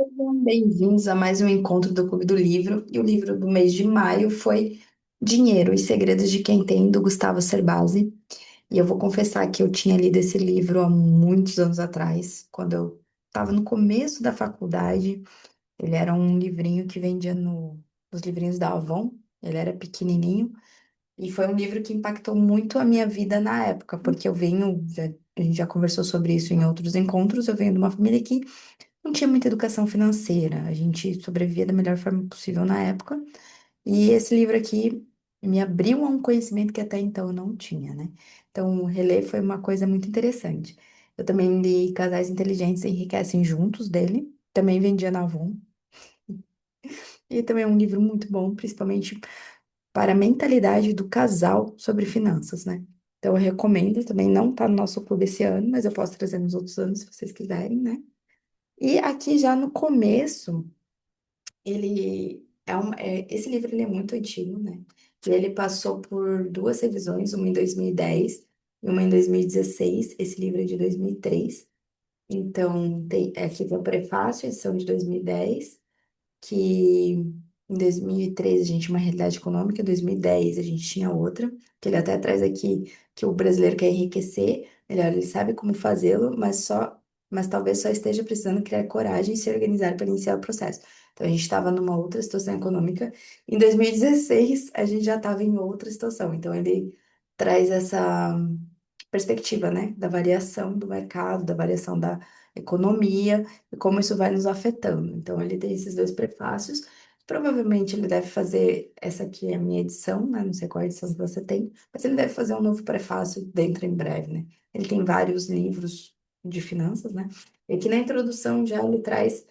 Sejam bem-vindos a mais um encontro do Clube do Livro. E o livro do mês de maio foi Dinheiro e Segredos de Quem Tem, do Gustavo Cerbasi. E eu vou confessar que eu tinha lido esse livro há muitos anos atrás, quando eu estava no começo da faculdade. Ele era um livrinho que vendia nos livrinhos da Avon. Ele era pequenininho. E foi um livro que impactou muito a minha vida na época, porque a gente já conversou sobre isso em outros encontros. Eu venho de uma família que não tinha muita educação financeira, a gente sobrevivia da melhor forma possível na época, e esse livro aqui me abriu a um conhecimento que até então eu não tinha, né? Então, reler foi uma coisa muito interessante. Eu também li Casais Inteligentes Enriquecem Juntos, dele, também vendia na Avon, e também é um livro muito bom, principalmente para a mentalidade do casal sobre finanças, né? Então, eu recomendo, também não tá no nosso clube esse ano, mas eu posso trazer nos outros anos, se vocês quiserem, né? E aqui já no começo, esse livro ele é muito antigo, né? E ele passou por duas revisões, uma em 2010 e uma em 2016. Esse livro é de 2003. Então, aqui tem o prefácio, edição de 2010, que em 2013 a gente tinha uma realidade econômica, em 2010 a gente tinha outra, que ele até traz aqui que o brasileiro quer enriquecer, melhor, ele sabe como fazê-lo, mas talvez só esteja precisando criar coragem e se organizar para iniciar o processo. Então a gente estava numa outra situação econômica. Em 2016 a gente já estava em outra situação. Então ele traz essa perspectiva, né, da variação do mercado, da variação da economia e como isso vai nos afetando. Então, ele tem esses dois prefácios. Provavelmente ele deve fazer, essa aqui é a minha edição, né? Não sei qual edição que você tem, mas ele deve fazer um novo prefácio dentro em breve, né? Ele tem vários livros de finanças, né? E aqui na introdução já ele traz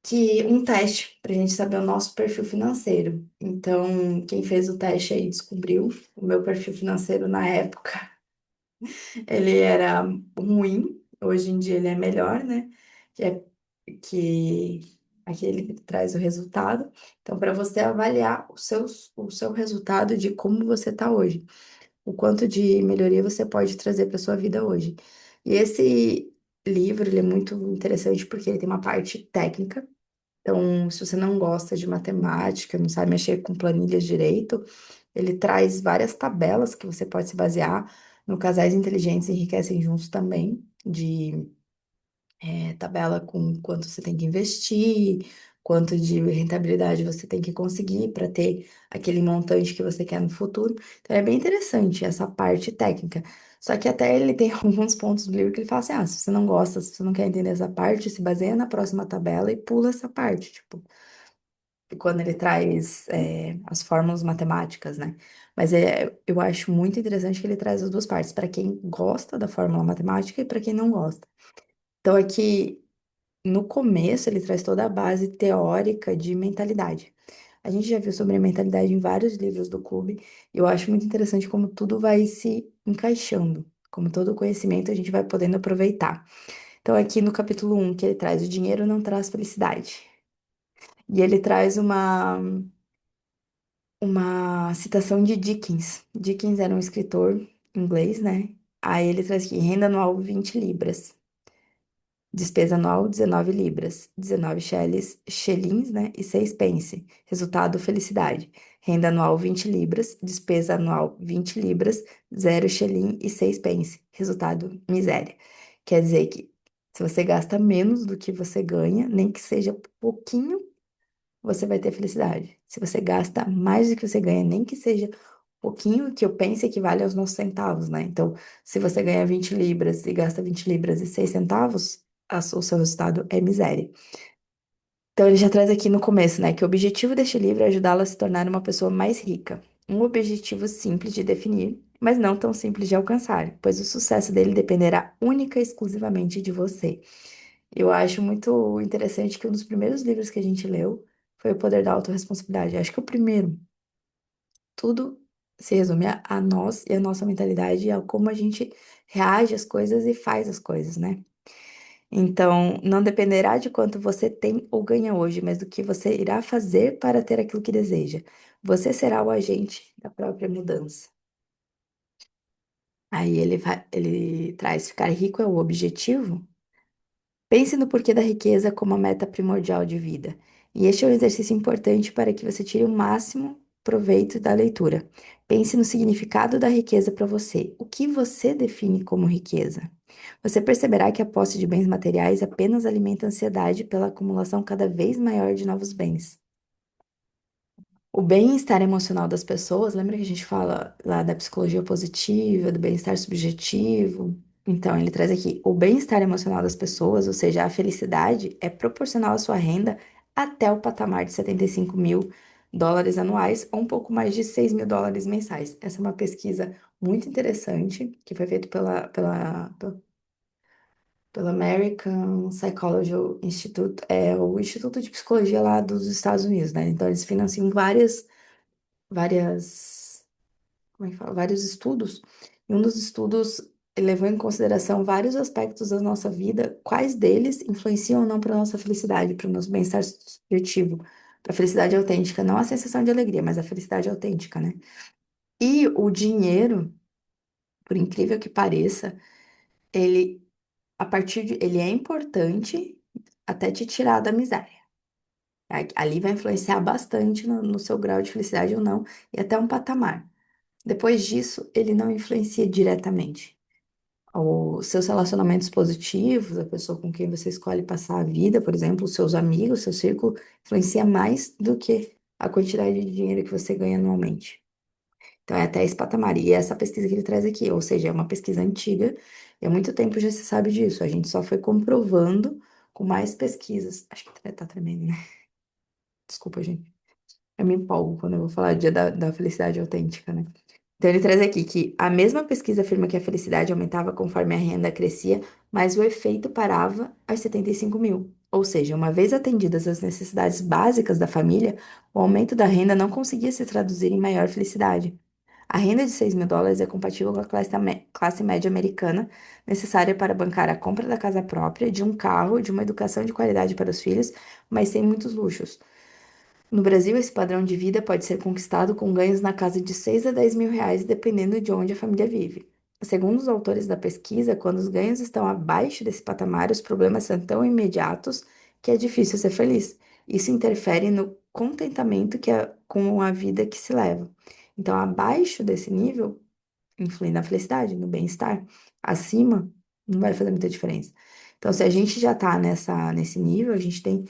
que um teste para a gente saber o nosso perfil financeiro. Então, quem fez o teste aí descobriu o meu perfil financeiro na época. Ele era ruim, hoje em dia ele é melhor, né? Que é que aquele que traz o resultado. Então, para você avaliar o seu resultado de como você está hoje, o quanto de melhoria você pode trazer para sua vida hoje. E esse livro, ele é muito interessante porque ele tem uma parte técnica. Então, se você não gosta de matemática, não sabe mexer com planilhas direito, ele traz várias tabelas que você pode se basear. No Casais Inteligentes Enriquecem Juntos também, de tabela com quanto você tem que investir, quanto de rentabilidade você tem que conseguir para ter aquele montante que você quer no futuro. Então é bem interessante essa parte técnica. Só que até ele tem alguns pontos do livro que ele fala assim: ah, se você não gosta, se você não quer entender essa parte, se baseia na próxima tabela e pula essa parte, tipo, quando ele traz as fórmulas matemáticas, né? Mas eu acho muito interessante que ele traz as duas partes, para quem gosta da fórmula matemática e para quem não gosta. Então, aqui no começo, ele traz toda a base teórica de mentalidade. A gente já viu sobre mentalidade em vários livros do clube, e eu acho muito interessante como tudo vai se encaixando, como todo conhecimento a gente vai podendo aproveitar. Então, aqui no capítulo um que ele traz o dinheiro não traz felicidade. E ele traz uma citação de Dickens. Dickens era um escritor inglês, né? Aí ele traz aqui, renda anual 20 libras. Despesa anual, 19 libras, 19 shillings, né, e 6 pence. Resultado, felicidade. Renda anual, 20 libras, despesa anual, 20 libras, 0 shilling e 6 pence. Resultado, miséria. Quer dizer que se você gasta menos do que você ganha, nem que seja pouquinho, você vai ter felicidade. Se você gasta mais do que você ganha, nem que seja pouquinho, que eu pense equivale aos nossos centavos, né? Então, se você ganha 20 libras e gasta 20 libras e 6 centavos, o seu resultado é miséria. Então, ele já traz aqui no começo, né, que o objetivo deste livro é ajudá-la a se tornar uma pessoa mais rica. Um objetivo simples de definir, mas não tão simples de alcançar, pois o sucesso dele dependerá única e exclusivamente de você. Eu acho muito interessante que um dos primeiros livros que a gente leu foi O Poder da Autorresponsabilidade. Acho que o primeiro. Tudo se resume a nós e a nossa mentalidade e a como a gente reage às coisas e faz as coisas, né? Então, não dependerá de quanto você tem ou ganha hoje, mas do que você irá fazer para ter aquilo que deseja. Você será o agente da própria mudança. Aí ele traz ficar rico é o objetivo, Pense no porquê da riqueza como a meta primordial de vida. E este é um exercício importante para que você tire o máximo proveito da leitura. Pense no significado da riqueza para você. O que você define como riqueza? Você perceberá que a posse de bens materiais apenas alimenta a ansiedade pela acumulação cada vez maior de novos bens. O bem-estar emocional das pessoas, lembra que a gente fala lá da psicologia positiva, do bem-estar subjetivo? Então, ele traz aqui: o bem-estar emocional das pessoas, ou seja, a felicidade, é proporcional à sua renda até o patamar de 75 mil dólares anuais, ou um pouco mais de 6 mil dólares mensais. Essa é uma pesquisa muito interessante que foi feita pela American Psychology Institute, é o Instituto de Psicologia lá dos Estados Unidos, né? Então, eles financiam várias, como é que fala? Vários estudos. E um dos estudos levou em consideração vários aspectos da nossa vida, quais deles influenciam ou não para a nossa felicidade, para o nosso bem-estar subjetivo, para a felicidade autêntica, não a sensação de alegria, mas a felicidade autêntica, né? E o dinheiro, por incrível que pareça, ele ele é importante até te tirar da miséria. Ali vai influenciar bastante no seu grau de felicidade ou não, e até um patamar. Depois disso, ele não influencia diretamente. Os seus relacionamentos positivos, a pessoa com quem você escolhe passar a vida, por exemplo, os seus amigos, seu círculo, influencia mais do que a quantidade de dinheiro que você ganha anualmente. Então, é até esse patamar. E essa pesquisa que ele traz aqui, ou seja, é uma pesquisa antiga, e há muito tempo já se sabe disso. A gente só foi comprovando com mais pesquisas. Acho que tá tremendo, né? Desculpa, gente. Eu me empolgo quando eu vou falar da felicidade autêntica, né? Então, ele traz aqui que a mesma pesquisa afirma que a felicidade aumentava conforme a renda crescia, mas o efeito parava aos 75 mil. Ou seja, uma vez atendidas as necessidades básicas da família, o aumento da renda não conseguia se traduzir em maior felicidade. A renda de 6 mil dólares é compatível com a classe média americana, necessária para bancar a compra da casa própria, de um carro, de uma educação de qualidade para os filhos, mas sem muitos luxos. No Brasil, esse padrão de vida pode ser conquistado com ganhos na casa de 6 a 10 mil reais, dependendo de onde a família vive. Segundo os autores da pesquisa, quando os ganhos estão abaixo desse patamar, os problemas são tão imediatos que é difícil ser feliz. Isso interfere no contentamento com a vida que se leva. Então, abaixo desse nível, influi na felicidade, no bem-estar. Acima, não vai fazer muita diferença. Então, se a gente já está nesse nível, a gente tem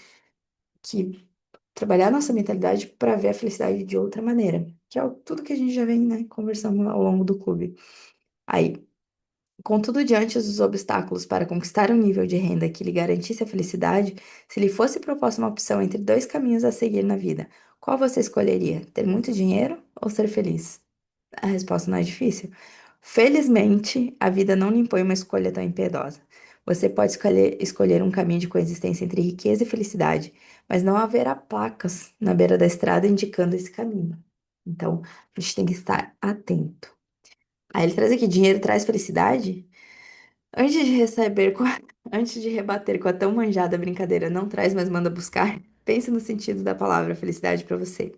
que trabalhar nossa mentalidade para ver a felicidade de outra maneira, que é tudo que a gente já vem, né, conversando ao longo do clube. Aí, contudo, diante dos obstáculos para conquistar um nível de renda que lhe garantisse a felicidade, se lhe fosse proposta uma opção entre dois caminhos a seguir na vida, qual você escolheria? Ter muito dinheiro ou ser feliz? A resposta não é difícil. Felizmente, a vida não lhe impõe uma escolha tão impiedosa. Você pode escolher um caminho de coexistência entre riqueza e felicidade, mas não haverá placas na beira da estrada indicando esse caminho. Então, a gente tem que estar atento. Aí ele traz aqui: dinheiro traz felicidade? Antes de receber, antes de rebater com a tão manjada brincadeira, não traz, mas manda buscar, pense no sentido da palavra felicidade para você.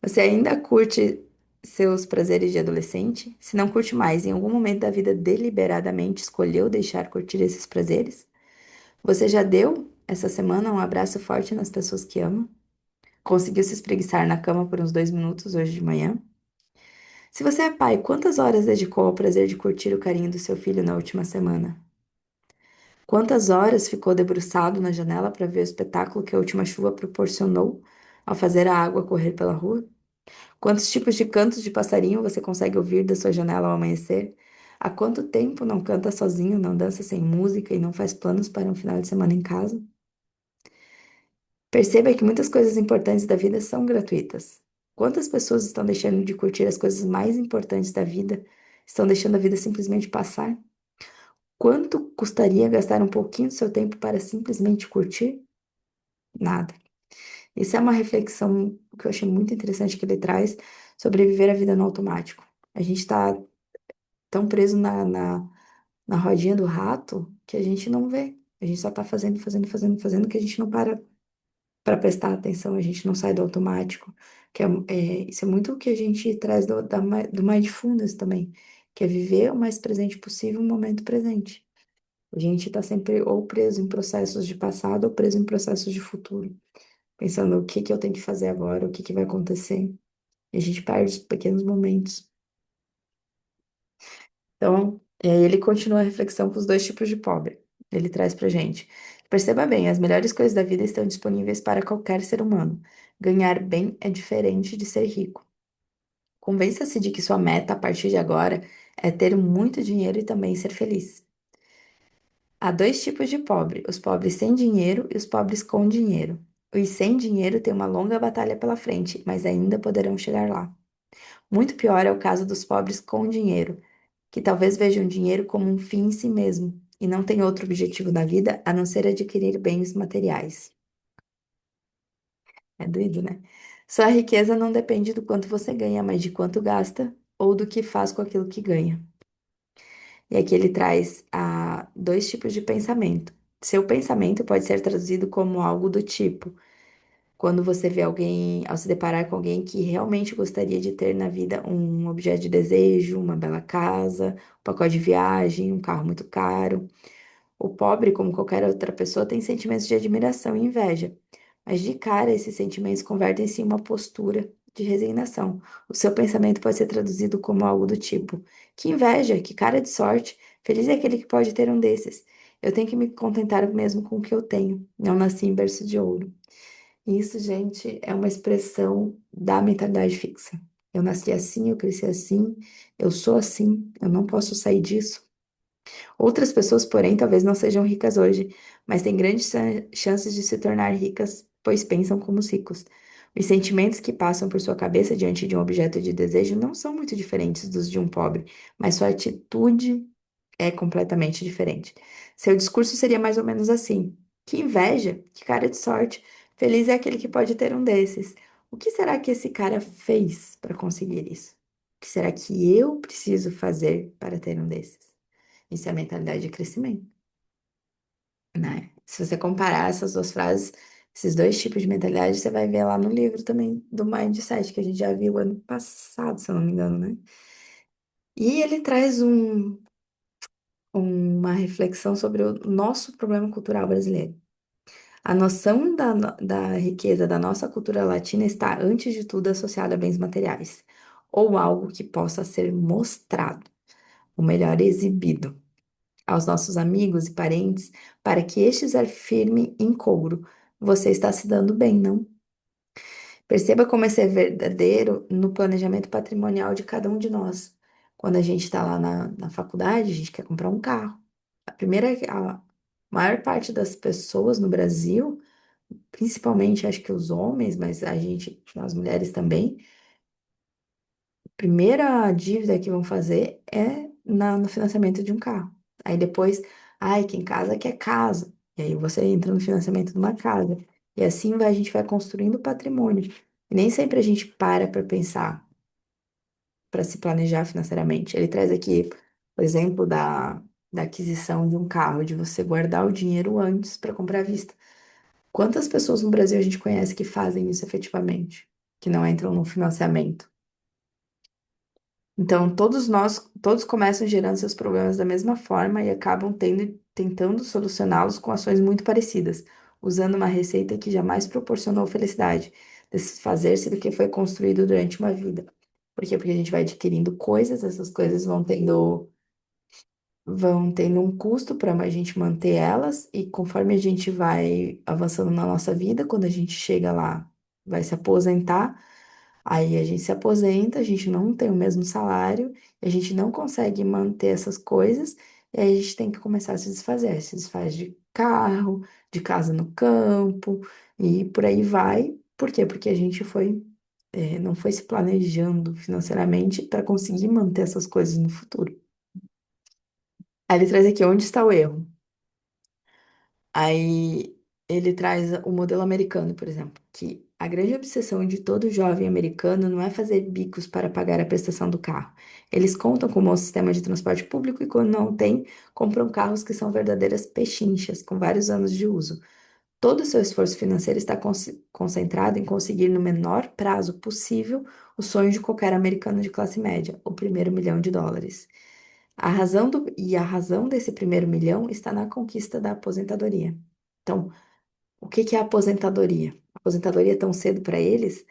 Você ainda curte seus prazeres de adolescente? Se não curte mais, em algum momento da vida deliberadamente escolheu deixar curtir esses prazeres? Você já deu essa semana um abraço forte nas pessoas que ama? Conseguiu se espreguiçar na cama por uns 2 minutos hoje de manhã? Se você é pai, quantas horas dedicou ao prazer de curtir o carinho do seu filho na última semana? Quantas horas ficou debruçado na janela para ver o espetáculo que a última chuva proporcionou ao fazer a água correr pela rua? Quantos tipos de cantos de passarinho você consegue ouvir da sua janela ao amanhecer? Há quanto tempo não canta sozinho, não dança sem música e não faz planos para um final de semana em casa? Perceba que muitas coisas importantes da vida são gratuitas. Quantas pessoas estão deixando de curtir as coisas mais importantes da vida? Estão deixando a vida simplesmente passar? Quanto custaria gastar um pouquinho do seu tempo para simplesmente curtir? Nada. Isso é uma reflexão que eu achei muito interessante que ele traz sobre viver a vida no automático. A gente está tão preso na rodinha do rato que a gente não vê. A gente só tá fazendo, fazendo, fazendo, fazendo, que a gente não para prestar atenção, a gente não sai do automático. Isso é muito o que a gente traz do mindfulness também, que é viver o mais presente possível no momento presente. A gente está sempre ou preso em processos de passado ou preso em processos de futuro, pensando o que que eu tenho que fazer agora, o que que vai acontecer. E a gente perde os pequenos momentos. Então, ele continua a reflexão com os dois tipos de pobre. Ele traz pra gente. Perceba bem, as melhores coisas da vida estão disponíveis para qualquer ser humano. Ganhar bem é diferente de ser rico. Convença-se de que sua meta a partir de agora é ter muito dinheiro e também ser feliz. Há dois tipos de pobre: os pobres sem dinheiro e os pobres com dinheiro. Os sem dinheiro têm uma longa batalha pela frente, mas ainda poderão chegar lá. Muito pior é o caso dos pobres com dinheiro, que talvez vejam o dinheiro como um fim em si mesmo e não têm outro objetivo na vida a não ser adquirir bens materiais. É doido, né? Sua riqueza não depende do quanto você ganha, mas de quanto gasta ou do que faz com aquilo que ganha. E aqui ele traz dois tipos de pensamento. Seu pensamento pode ser traduzido como algo do tipo: quando você vê alguém, ao se deparar com alguém que realmente gostaria de ter na vida um objeto de desejo, uma bela casa, um pacote de viagem, um carro muito caro. O pobre, como qualquer outra pessoa, tem sentimentos de admiração e inveja, mas de cara esses sentimentos convertem-se em uma postura de resignação. O seu pensamento pode ser traduzido como algo do tipo: que inveja, que cara de sorte, feliz é aquele que pode ter um desses. Eu tenho que me contentar mesmo com o que eu tenho. Não nasci em berço de ouro. Isso, gente, é uma expressão da mentalidade fixa. Eu nasci assim, eu cresci assim, eu sou assim, eu não posso sair disso. Outras pessoas, porém, talvez não sejam ricas hoje, mas têm grandes chances de se tornar ricas, pois pensam como os ricos. Os sentimentos que passam por sua cabeça diante de um objeto de desejo não são muito diferentes dos de um pobre, mas sua atitude é completamente diferente. Seu discurso seria mais ou menos assim: que inveja, que cara de sorte, feliz é aquele que pode ter um desses. O que será que esse cara fez para conseguir isso? O que será que eu preciso fazer para ter um desses? Isso é a mentalidade de crescimento, né? Se você comparar essas duas frases, esses dois tipos de mentalidade, você vai ver lá no livro também do Mindset, que a gente já viu ano passado, se eu não me engano, né? E ele traz uma reflexão sobre o nosso problema cultural brasileiro. A noção da riqueza da nossa cultura latina está, antes de tudo, associada a bens materiais, ou algo que possa ser mostrado, ou melhor, exibido aos nossos amigos e parentes, para que estes afirmem em couro: você está se dando bem, não? Perceba como isso é verdadeiro no planejamento patrimonial de cada um de nós. Quando a gente está lá na faculdade, a gente quer comprar um carro. A maior parte das pessoas no Brasil, principalmente acho que os homens, mas a gente, as mulheres também, primeira dívida que vão fazer é no financiamento de um carro. Aí depois, ai, quem casa quer casa. E aí você entra no financiamento de uma casa. E assim a gente vai construindo patrimônio. E nem sempre a gente para pensar, para se planejar financeiramente. Ele traz aqui o exemplo da aquisição de um carro, de você guardar o dinheiro antes para comprar à vista. Quantas pessoas no Brasil a gente conhece que fazem isso efetivamente? Que não entram no financiamento? Então, todos começam gerando seus problemas da mesma forma e acabam tentando solucioná-los com ações muito parecidas, usando uma receita que jamais proporcionou felicidade, desfazer-se do que foi construído durante uma vida. Por quê? Porque a gente vai adquirindo coisas, essas coisas vão tendo um custo para a gente manter elas, e conforme a gente vai avançando na nossa vida, quando a gente chega lá, vai se aposentar. Aí a gente se aposenta, a gente não tem o mesmo salário, a gente não consegue manter essas coisas, e aí a gente tem que começar a se desfazer. Se desfaz de carro, de casa no campo, e por aí vai. Por quê? Porque a gente não foi se planejando financeiramente para conseguir manter essas coisas no futuro. Aí ele traz aqui onde está o erro. Aí ele traz o modelo americano, por exemplo, que a grande obsessão de todo jovem americano não é fazer bicos para pagar a prestação do carro. Eles contam com um bom sistema de transporte público e, quando não tem, compram carros que são verdadeiras pechinchas, com vários anos de uso. Todo o seu esforço financeiro está concentrado em conseguir, no menor prazo possível, o sonho de qualquer americano de classe média, o primeiro milhão de dólares. A razão desse primeiro milhão está na conquista da aposentadoria. Então, o que que é a aposentadoria? A aposentadoria tão cedo para eles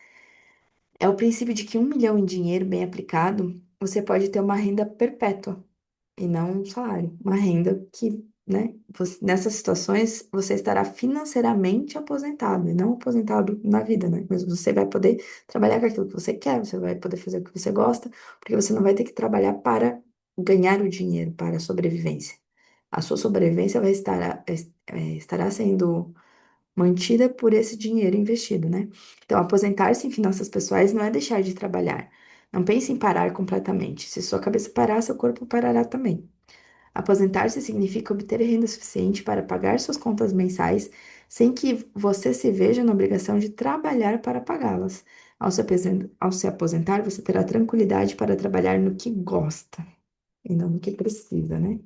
é o princípio de que 1 milhão em dinheiro bem aplicado, você pode ter uma renda perpétua e não um salário. Uma renda que, né, nessas situações você estará financeiramente aposentado e não aposentado na vida, né? Mas você vai poder trabalhar com aquilo que você quer, você vai poder fazer o que você gosta, porque você não vai ter que trabalhar para ganhar o dinheiro, para a sobrevivência. A sua sobrevivência estará sendo mantida por esse dinheiro investido, né? Então, aposentar-se em finanças pessoais não é deixar de trabalhar. Não pense em parar completamente. Se sua cabeça parar, seu corpo parará também. Aposentar-se significa obter renda suficiente para pagar suas contas mensais sem que você se veja na obrigação de trabalhar para pagá-las. Ao se aposentar, você terá tranquilidade para trabalhar no que gosta e não no que precisa, né?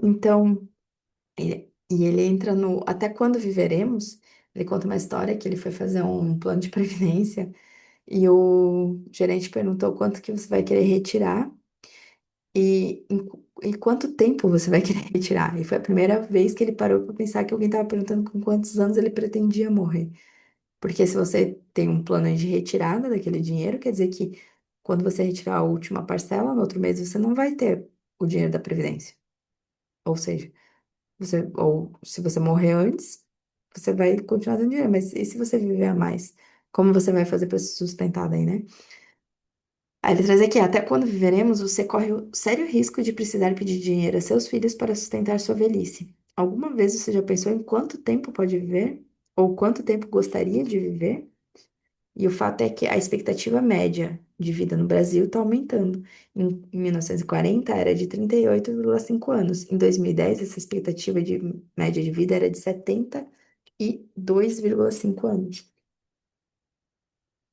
Então, e ele entra no Até Quando Viveremos? Ele conta uma história que ele foi fazer um plano de previdência e o gerente perguntou quanto que você vai querer retirar e quanto tempo você vai querer retirar. E foi a primeira vez que ele parou para pensar que alguém estava perguntando com quantos anos ele pretendia morrer. Porque se você tem um plano de retirada daquele dinheiro, quer dizer que quando você retirar a última parcela, no outro mês você não vai ter o dinheiro da previdência. Ou seja, ou se você morrer antes, você vai continuar tendo dinheiro. Mas e se você viver a mais? Como você vai fazer para se sustentar daí, né? Aí ele traz aqui, até quando viveremos, você corre o sério risco de precisar pedir dinheiro a seus filhos para sustentar sua velhice. Alguma vez você já pensou em quanto tempo pode viver? Ou quanto tempo gostaria de viver? E o fato é que a expectativa média de vida no Brasil está aumentando. Em 1940 era de 38,5 anos. Em 2010, essa expectativa de média de vida era de 72,5 anos.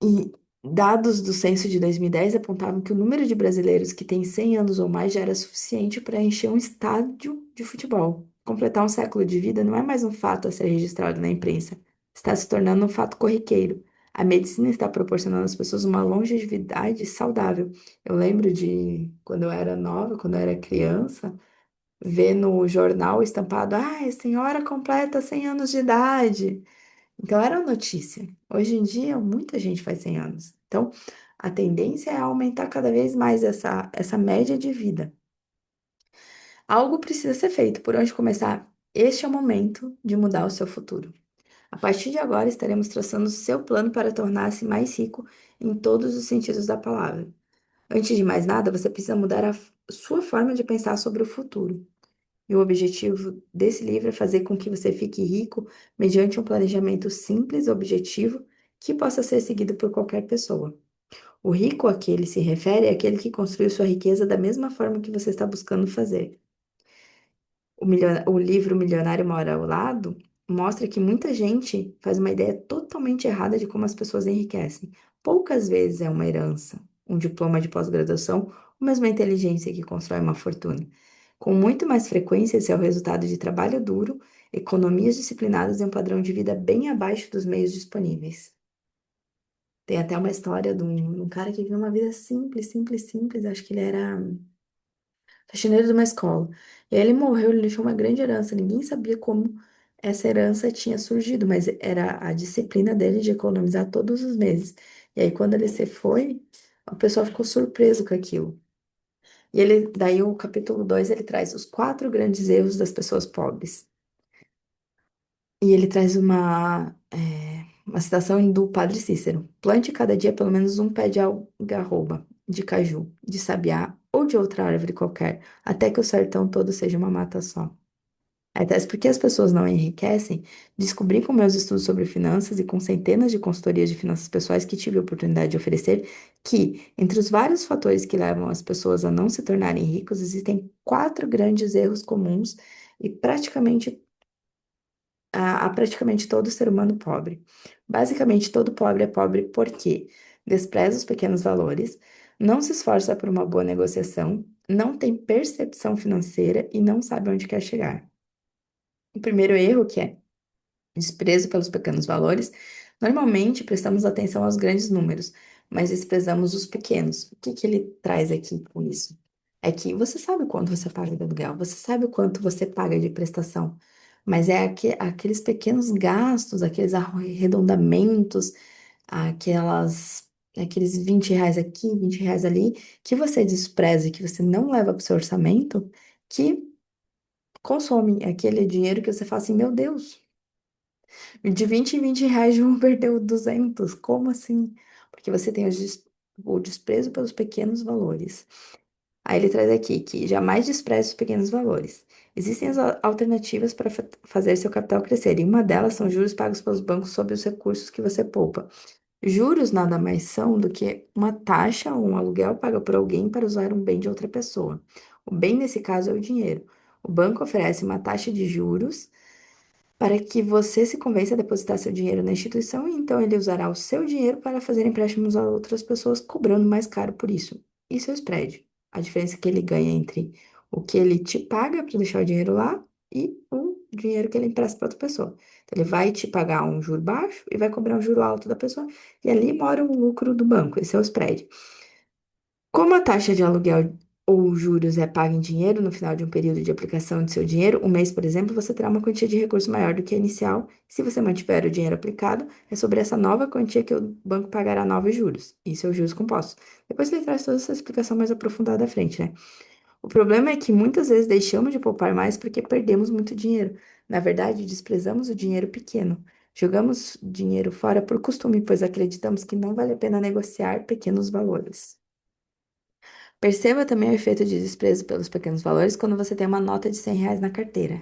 E dados do censo de 2010 apontavam que o número de brasileiros que têm 100 anos ou mais já era suficiente para encher um estádio de futebol. Completar um século de vida não é mais um fato a ser registrado na imprensa, está se tornando um fato corriqueiro. A medicina está proporcionando às pessoas uma longevidade saudável. Eu lembro de quando eu era nova, quando eu era criança, ver no jornal estampado: ah, a senhora completa 100 anos de idade. Então, era notícia. Hoje em dia, muita gente faz 100 anos. Então, a tendência é aumentar cada vez mais essa média de vida. Algo precisa ser feito. Por onde começar? Este é o momento de mudar o seu futuro. A partir de agora, estaremos traçando o seu plano para tornar-se mais rico em todos os sentidos da palavra. Antes de mais nada, você precisa mudar a sua forma de pensar sobre o futuro. E o objetivo desse livro é fazer com que você fique rico mediante um planejamento simples, objetivo, que possa ser seguido por qualquer pessoa. O rico a que ele se refere é aquele que construiu sua riqueza da mesma forma que você está buscando fazer. O livro Milionário Mora ao Lado mostra que muita gente faz uma ideia totalmente errada de como as pessoas enriquecem. Poucas vezes é uma herança, um diploma de pós-graduação ou mesmo a inteligência que constrói uma fortuna. Com muito mais frequência, esse é o resultado de trabalho duro, economias disciplinadas e um padrão de vida bem abaixo dos meios disponíveis. Tem até uma história de um cara que viveu uma vida simples, simples, simples. Acho que ele era faxineiro de uma escola. E aí ele morreu, ele deixou uma grande herança. Ninguém sabia como essa herança tinha surgido, mas era a disciplina dele de economizar todos os meses. E aí, quando ele se foi, o pessoal ficou surpreso com aquilo. E ele, daí o capítulo 2 ele traz os 4 grandes erros das pessoas pobres. E ele traz uma citação do Padre Cícero. Plante cada dia pelo menos um pé de algarroba, de caju, de sabiá ou de outra árvore qualquer, até que o sertão todo seja uma mata só. Aí traz por que as pessoas não enriquecem? Descobri com meus estudos sobre finanças e com centenas de consultorias de finanças pessoais que tive a oportunidade de oferecer que, entre os vários fatores que levam as pessoas a não se tornarem ricos, existem 4 grandes erros comuns e a praticamente todo ser humano pobre. Basicamente, todo pobre é pobre porque despreza os pequenos valores, não se esforça por uma boa negociação, não tem percepção financeira e não sabe onde quer chegar. O primeiro erro, que é desprezo pelos pequenos valores, normalmente prestamos atenção aos grandes números, mas desprezamos os pequenos. O que que ele traz aqui com isso? É que você sabe quanto você paga de aluguel, você sabe o quanto você paga de prestação, mas é aqueles pequenos gastos, aqueles arredondamentos, aqueles R$ 20 aqui, R$ 20 ali, que você despreza e que você não leva para o seu orçamento, que consome aquele dinheiro que você fala assim, meu Deus, de 20 em 20 reais vão perder 200, como assim? Porque você tem o desprezo pelos pequenos valores. Aí ele traz aqui que jamais despreze os pequenos valores. Existem as alternativas para fazer seu capital crescer, e uma delas são juros pagos pelos bancos sobre os recursos que você poupa. Juros nada mais são do que uma taxa ou um aluguel pago por alguém para usar um bem de outra pessoa. O bem, nesse caso, é o dinheiro. O banco oferece uma taxa de juros para que você se convença a depositar seu dinheiro na instituição e então ele usará o seu dinheiro para fazer empréstimos a outras pessoas, cobrando mais caro por isso. Isso é o spread. A diferença que ele ganha entre o que ele te paga para deixar o dinheiro lá e o dinheiro que ele empresta para outra pessoa. Então, ele vai te pagar um juro baixo e vai cobrar um juro alto da pessoa, e ali mora o lucro do banco. Esse é o spread. Como a taxa de aluguel ou juros é paga em dinheiro no final de um período de aplicação de seu dinheiro, um mês, por exemplo, você terá uma quantia de recurso maior do que a inicial. Se você mantiver o dinheiro aplicado, é sobre essa nova quantia que o banco pagará novos juros. Isso é os juros compostos. Depois ele traz toda essa explicação mais aprofundada à frente, né? O problema é que muitas vezes deixamos de poupar mais porque perdemos muito dinheiro. Na verdade, desprezamos o dinheiro pequeno. Jogamos dinheiro fora por costume, pois acreditamos que não vale a pena negociar pequenos valores. Perceba também o efeito de desprezo pelos pequenos valores quando você tem uma nota de R$ 100 na carteira.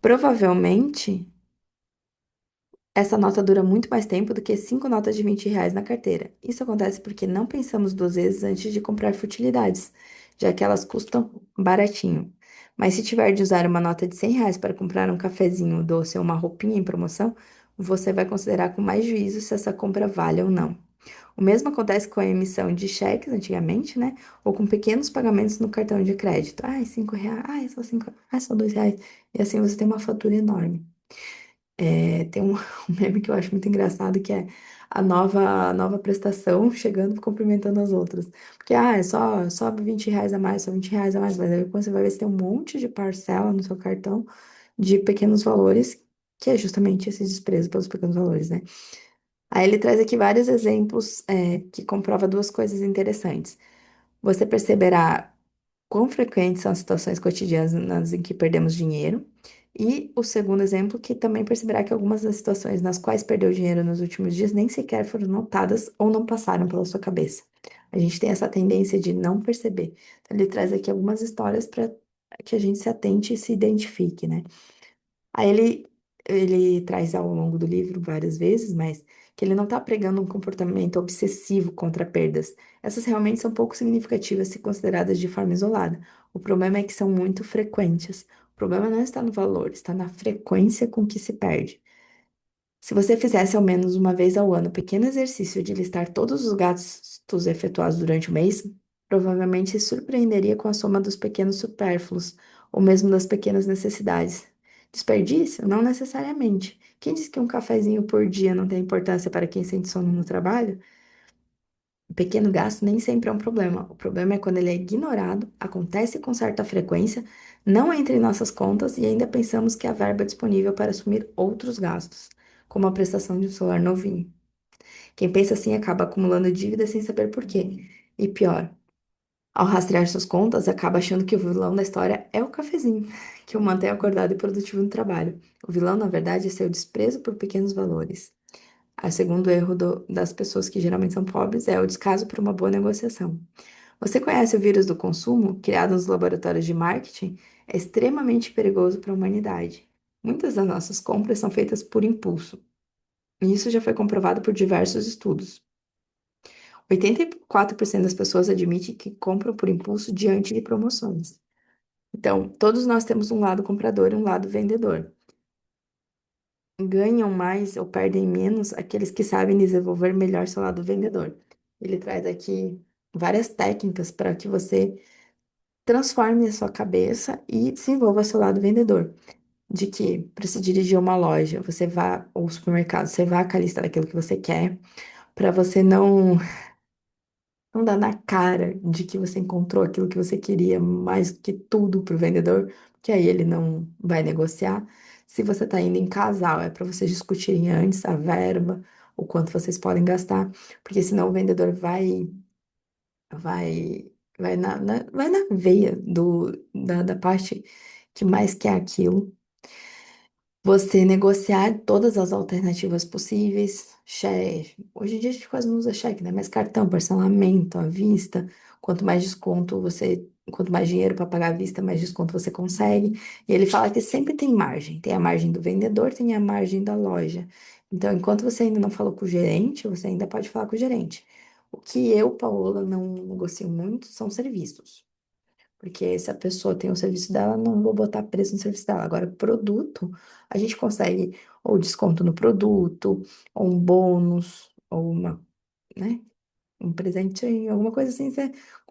Provavelmente, essa nota dura muito mais tempo do que 5 notas de R$ 20 na carteira. Isso acontece porque não pensamos duas vezes antes de comprar futilidades, já que elas custam baratinho. Mas se tiver de usar uma nota de R$ 100 para comprar um cafezinho doce ou uma roupinha em promoção, você vai considerar com mais juízo se essa compra vale ou não. O mesmo acontece com a emissão de cheques antigamente, né? Ou com pequenos pagamentos no cartão de crédito. Ai, R$ 5. Ai, só 5. Ai, só R$ 2. E assim você tem uma fatura enorme. Tem um meme que eu acho muito engraçado, que é a nova prestação chegando e cumprimentando as outras. Porque, é só sobe R$ 20 a mais, só R$ 20 a mais. Mas aí quando você vai ver, você tem um monte de parcela no seu cartão de pequenos valores, que é justamente esse desprezo pelos pequenos valores, né? Aí ele traz aqui vários exemplos, que comprova duas coisas interessantes. Você perceberá quão frequentes são as situações cotidianas em que perdemos dinheiro. E o segundo exemplo, que também perceberá que algumas das situações nas quais perdeu dinheiro nos últimos dias nem sequer foram notadas ou não passaram pela sua cabeça. A gente tem essa tendência de não perceber. Então, ele traz aqui algumas histórias para que a gente se atente e se identifique, né? Aí ele traz ao longo do livro várias vezes, mas que ele não está pregando um comportamento obsessivo contra perdas. Essas realmente são pouco significativas se consideradas de forma isolada. O problema é que são muito frequentes. O problema não está no valor, está na frequência com que se perde. Se você fizesse ao menos uma vez ao ano o pequeno exercício de listar todos os gastos efetuados durante o mês, provavelmente se surpreenderia com a soma dos pequenos supérfluos, ou mesmo das pequenas necessidades. Desperdício? Não necessariamente. Quem diz que um cafezinho por dia não tem importância para quem sente sono no trabalho? O pequeno gasto nem sempre é um problema. O problema é quando ele é ignorado, acontece com certa frequência, não entra em nossas contas e ainda pensamos que há verba disponível para assumir outros gastos, como a prestação de um celular novinho. Quem pensa assim acaba acumulando dívidas sem saber por quê. E pior, ao rastrear suas contas, acaba achando que o vilão da história é o cafezinho, que o mantém acordado e produtivo no trabalho. O vilão, na verdade, é seu desprezo por pequenos valores. O segundo erro das pessoas que geralmente são pobres é o descaso por uma boa negociação. Você conhece o vírus do consumo, criado nos laboratórios de marketing? É extremamente perigoso para a humanidade. Muitas das nossas compras são feitas por impulso, e isso já foi comprovado por diversos estudos. 84% das pessoas admitem que compram por impulso diante de promoções. Então, todos nós temos um lado comprador e um lado vendedor. Ganham mais ou perdem menos aqueles que sabem desenvolver melhor seu lado vendedor. Ele traz aqui várias técnicas para que você transforme a sua cabeça e desenvolva seu lado vendedor. De que, para se dirigir a uma loja, você vá, ou supermercado, você vá com a lista daquilo que você quer, para você não não dá na cara de que você encontrou aquilo que você queria mais que tudo pro vendedor, que aí ele não vai negociar. Se você tá indo em casal, é para vocês discutirem antes a verba, o quanto vocês podem gastar, porque senão o vendedor vai na veia da parte que mais quer aquilo. Você negociar todas as alternativas possíveis, cheque. Hoje em dia a gente quase não usa cheque, né? Mas cartão, parcelamento, à vista. Quanto mais dinheiro para pagar à vista, mais desconto você consegue. E ele fala que sempre tem margem. Tem a margem do vendedor, tem a margem da loja. Então, enquanto você ainda não falou com o gerente, você ainda pode falar com o gerente. O que eu, Paola, não negocio muito são serviços. Porque se a pessoa tem o serviço dela, não vou botar preço no serviço dela. Agora, produto, a gente consegue ou desconto no produto, ou um bônus, ou né, um presentinho, alguma coisa assim.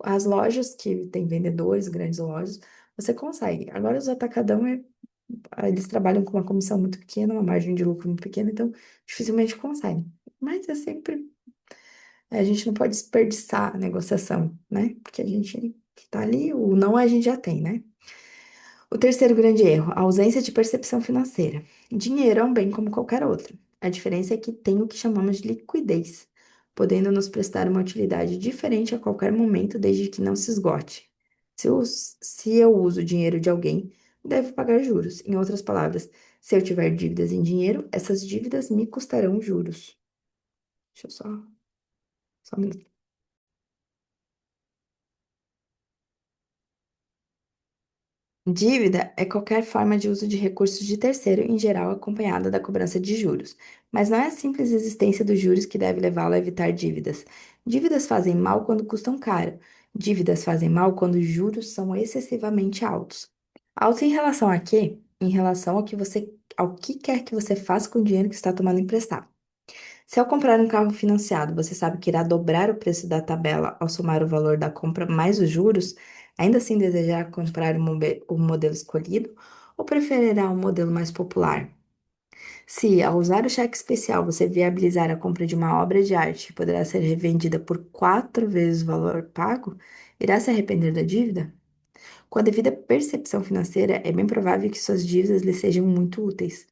As lojas que tem vendedores, grandes lojas, você consegue. Agora, os atacadão, eles trabalham com uma comissão muito pequena, uma margem de lucro muito pequena, então dificilmente conseguem. Mas é sempre, a gente não pode desperdiçar a negociação, né? Porque a gente tá ali, o não a gente já tem, né? O terceiro grande erro, a ausência de percepção financeira. Dinheiro é um bem como qualquer outro. A diferença é que tem o que chamamos de liquidez, podendo nos prestar uma utilidade diferente a qualquer momento, desde que não se esgote. Se eu uso o dinheiro de alguém, devo pagar juros. Em outras palavras, se eu tiver dívidas em dinheiro, essas dívidas me custarão juros. Deixa eu só um minuto. Dívida é qualquer forma de uso de recursos de terceiro, em geral acompanhada da cobrança de juros. Mas não é a simples existência dos juros que deve levá-lo a evitar dívidas. Dívidas fazem mal quando custam caro. Dívidas fazem mal quando os juros são excessivamente altos. Altos em relação a quê? Em relação ao que quer que você faça com o dinheiro que está tomando emprestado. Se ao comprar um carro financiado, você sabe que irá dobrar o preço da tabela ao somar o valor da compra mais os juros, ainda assim desejará comprar o modelo escolhido ou preferirá um modelo mais popular? Se, ao usar o cheque especial, você viabilizar a compra de uma obra de arte que poderá ser revendida por 4 vezes o valor pago, irá se arrepender da dívida? Com a devida percepção financeira, é bem provável que suas dívidas lhe sejam muito úteis.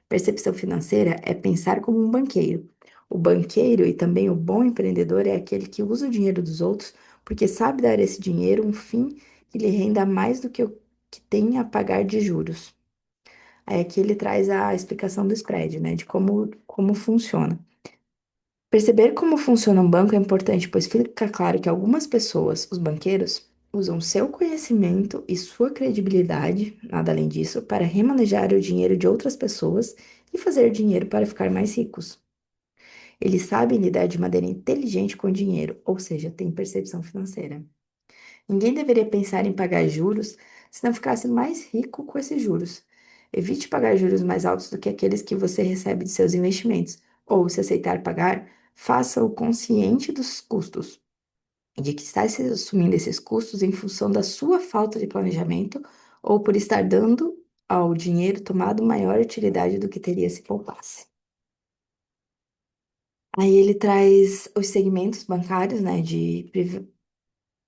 Percepção financeira é pensar como um banqueiro. O banqueiro e também o bom empreendedor é aquele que usa o dinheiro dos outros porque sabe dar a esse dinheiro um fim que lhe renda mais do que o que tem a pagar de juros. Aí aqui ele traz a explicação do spread, né, de como funciona. Perceber como funciona um banco é importante, pois fica claro que algumas pessoas, os banqueiros, usam seu conhecimento e sua credibilidade, nada além disso, para remanejar o dinheiro de outras pessoas e fazer dinheiro para ficar mais ricos. Eles sabem lidar de maneira inteligente com o dinheiro, ou seja, têm percepção financeira. Ninguém deveria pensar em pagar juros se não ficasse mais rico com esses juros. Evite pagar juros mais altos do que aqueles que você recebe de seus investimentos, ou, se aceitar pagar, faça-o consciente dos custos, de que está se assumindo esses custos em função da sua falta de planejamento ou por estar dando ao dinheiro tomado maior utilidade do que teria se poupasse. Aí ele traz os segmentos bancários, né, de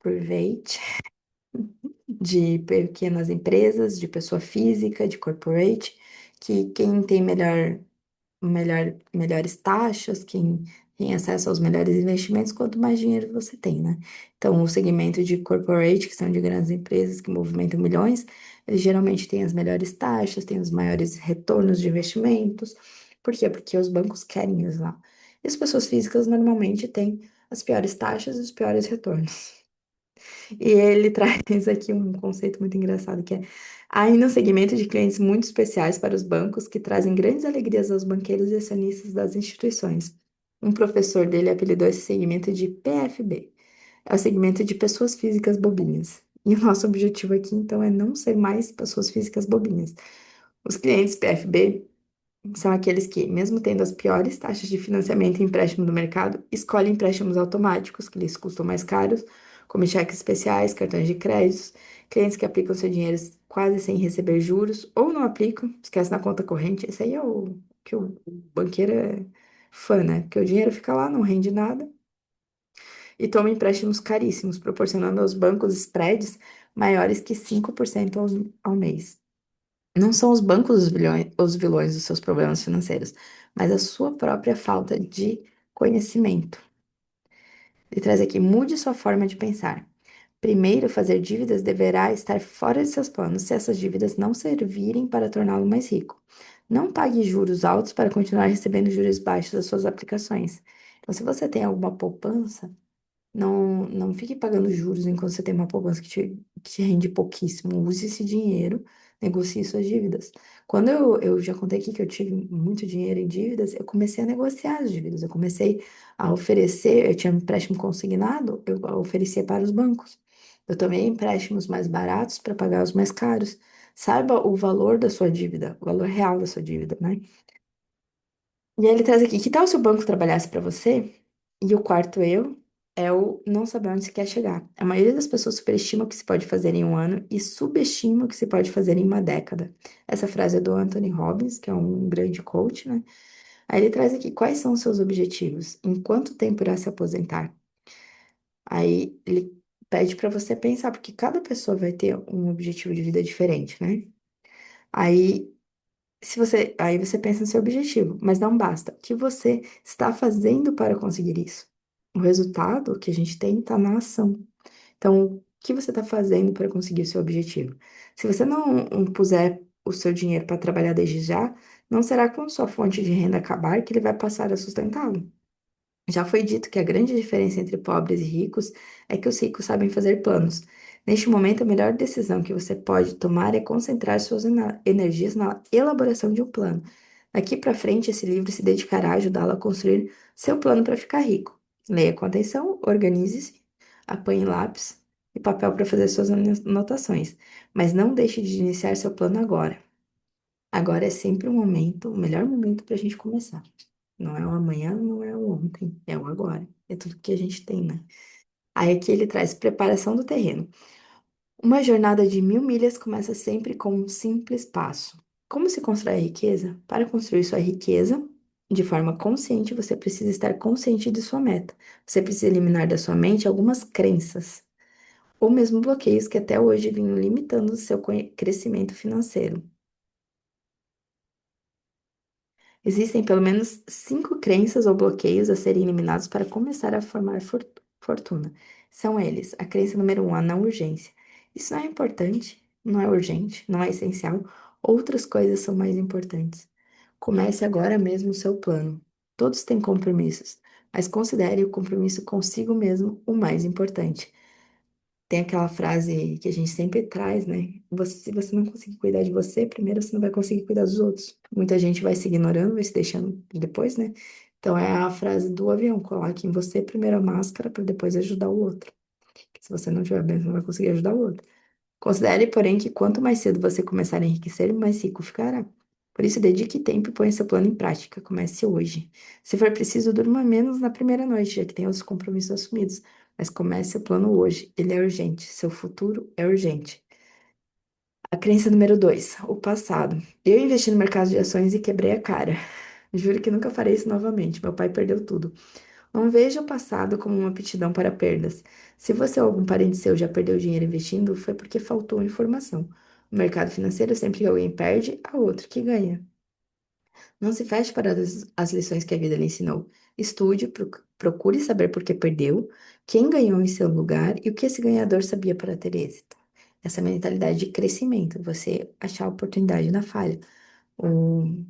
private, de pequenas empresas, de pessoa física, de corporate, que quem tem melhores taxas, quem tem acesso aos melhores investimentos, quanto mais dinheiro você tem, né? Então, o segmento de corporate, que são de grandes empresas que movimentam milhões, eles geralmente têm as melhores taxas, têm os maiores retornos de investimentos. Por quê? Porque os bancos querem isso lá. E as pessoas físicas normalmente têm as piores taxas e os piores retornos. E ele traz aqui um conceito muito engraçado que é: há ainda um segmento de clientes muito especiais para os bancos que trazem grandes alegrias aos banqueiros e acionistas das instituições. Um professor dele apelidou esse segmento de PFB. É o segmento de pessoas físicas bobinhas. E o nosso objetivo aqui, então, é não ser mais pessoas físicas bobinhas. Os clientes PFB são aqueles que, mesmo tendo as piores taxas de financiamento e empréstimo do mercado, escolhem empréstimos automáticos, que lhes custam mais caros, como cheques especiais, cartões de créditos, clientes que aplicam seu dinheiro quase sem receber juros, ou não aplicam, esquece na conta corrente. Esse aí é o que o banqueiro é fã, né? Porque o dinheiro fica lá, não rende nada. e toma empréstimos caríssimos, proporcionando aos bancos spreads maiores que 5% ao mês. Não são os bancos os vilões dos seus problemas financeiros, mas a sua própria falta de conhecimento. Ele traz aqui: mude sua forma de pensar. Primeiro, fazer dívidas deverá estar fora de seus planos se essas dívidas não servirem para torná-lo mais rico. Não pague juros altos para continuar recebendo juros baixos das suas aplicações. Então, se você tem alguma poupança, não fique pagando juros enquanto você tem uma poupança que rende pouquíssimo. Use esse dinheiro, negocie suas dívidas. Quando eu já contei aqui que eu tive muito dinheiro em dívidas, eu comecei a negociar as dívidas. Eu comecei a oferecer, eu tinha um empréstimo consignado, eu oferecia para os bancos. Eu tomei empréstimos mais baratos para pagar os mais caros. Saiba o valor da sua dívida, o valor real da sua dívida, né? E aí ele traz aqui: que tal se o banco trabalhasse para você? E o quarto erro é o não saber onde se quer chegar. A maioria das pessoas superestima o que se pode fazer em um ano e subestima o que se pode fazer em uma década. Essa frase é do Anthony Robbins, que é um grande coach, né? Aí ele traz aqui: quais são os seus objetivos? Em quanto tempo irá se aposentar? Aí ele pede para você pensar, porque cada pessoa vai ter um objetivo de vida diferente, né? Aí aí você pensa no seu objetivo, mas não basta. O que você está fazendo para conseguir isso? O resultado que a gente tem está na ação. Então, o que você está fazendo para conseguir o seu objetivo? Se você não puser o seu dinheiro para trabalhar desde já, não será com sua fonte de renda acabar que ele vai passar a sustentá-lo. Já foi dito que a grande diferença entre pobres e ricos é que os ricos sabem fazer planos. Neste momento, a melhor decisão que você pode tomar é concentrar suas energias na elaboração de um plano. Daqui para frente, esse livro se dedicará a ajudá-lo a construir seu plano para ficar rico. Leia com atenção, organize-se, apanhe lápis e papel para fazer suas anotações, mas não deixe de iniciar seu plano agora. Agora é sempre o momento, o melhor momento para a gente começar. Não é o amanhã, não é o ontem, é o agora. É tudo que a gente tem, né? Aí aqui ele traz preparação do terreno. Uma jornada de 1.000 milhas começa sempre com um simples passo. Como se constrói a riqueza? Para construir sua riqueza de forma consciente, você precisa estar consciente de sua meta. Você precisa eliminar da sua mente algumas crenças ou mesmo bloqueios que até hoje vinham limitando o seu crescimento financeiro. Existem pelo menos 5 crenças ou bloqueios a serem eliminados para começar a formar fortuna. São eles: a crença número 1, a não urgência. Isso não é importante, não é urgente, não é essencial. Outras coisas são mais importantes. Comece agora mesmo o seu plano. Todos têm compromissos, mas considere o compromisso consigo mesmo o mais importante. Tem aquela frase que a gente sempre traz, né? Se você não conseguir cuidar de você, primeiro você não vai conseguir cuidar dos outros. Muita gente vai se ignorando, vai se deixando depois, né? Então é a frase do avião: coloque em você primeiro a máscara para depois ajudar o outro. Se você não estiver bem, você não vai conseguir ajudar o outro. Considere, porém, que quanto mais cedo você começar a enriquecer, mais rico ficará. Por isso, dedique tempo e ponha seu plano em prática. Comece hoje. Se for preciso, durma menos na primeira noite, já que tem os compromissos assumidos. Mas comece o plano hoje. Ele é urgente. Seu futuro é urgente. A crença número 2, o passado. Eu investi no mercado de ações e quebrei a cara. Juro que nunca farei isso novamente. Meu pai perdeu tudo. Não veja o passado como uma aptidão para perdas. Se você ou algum parente seu já perdeu dinheiro investindo, foi porque faltou informação. No mercado financeiro, sempre que alguém perde, há outro que ganha. Não se feche para as lições que a vida lhe ensinou. Estude, procure saber por que perdeu, quem ganhou em seu lugar e o que esse ganhador sabia para ter êxito. Essa é a mentalidade de crescimento, você achar a oportunidade na falha. O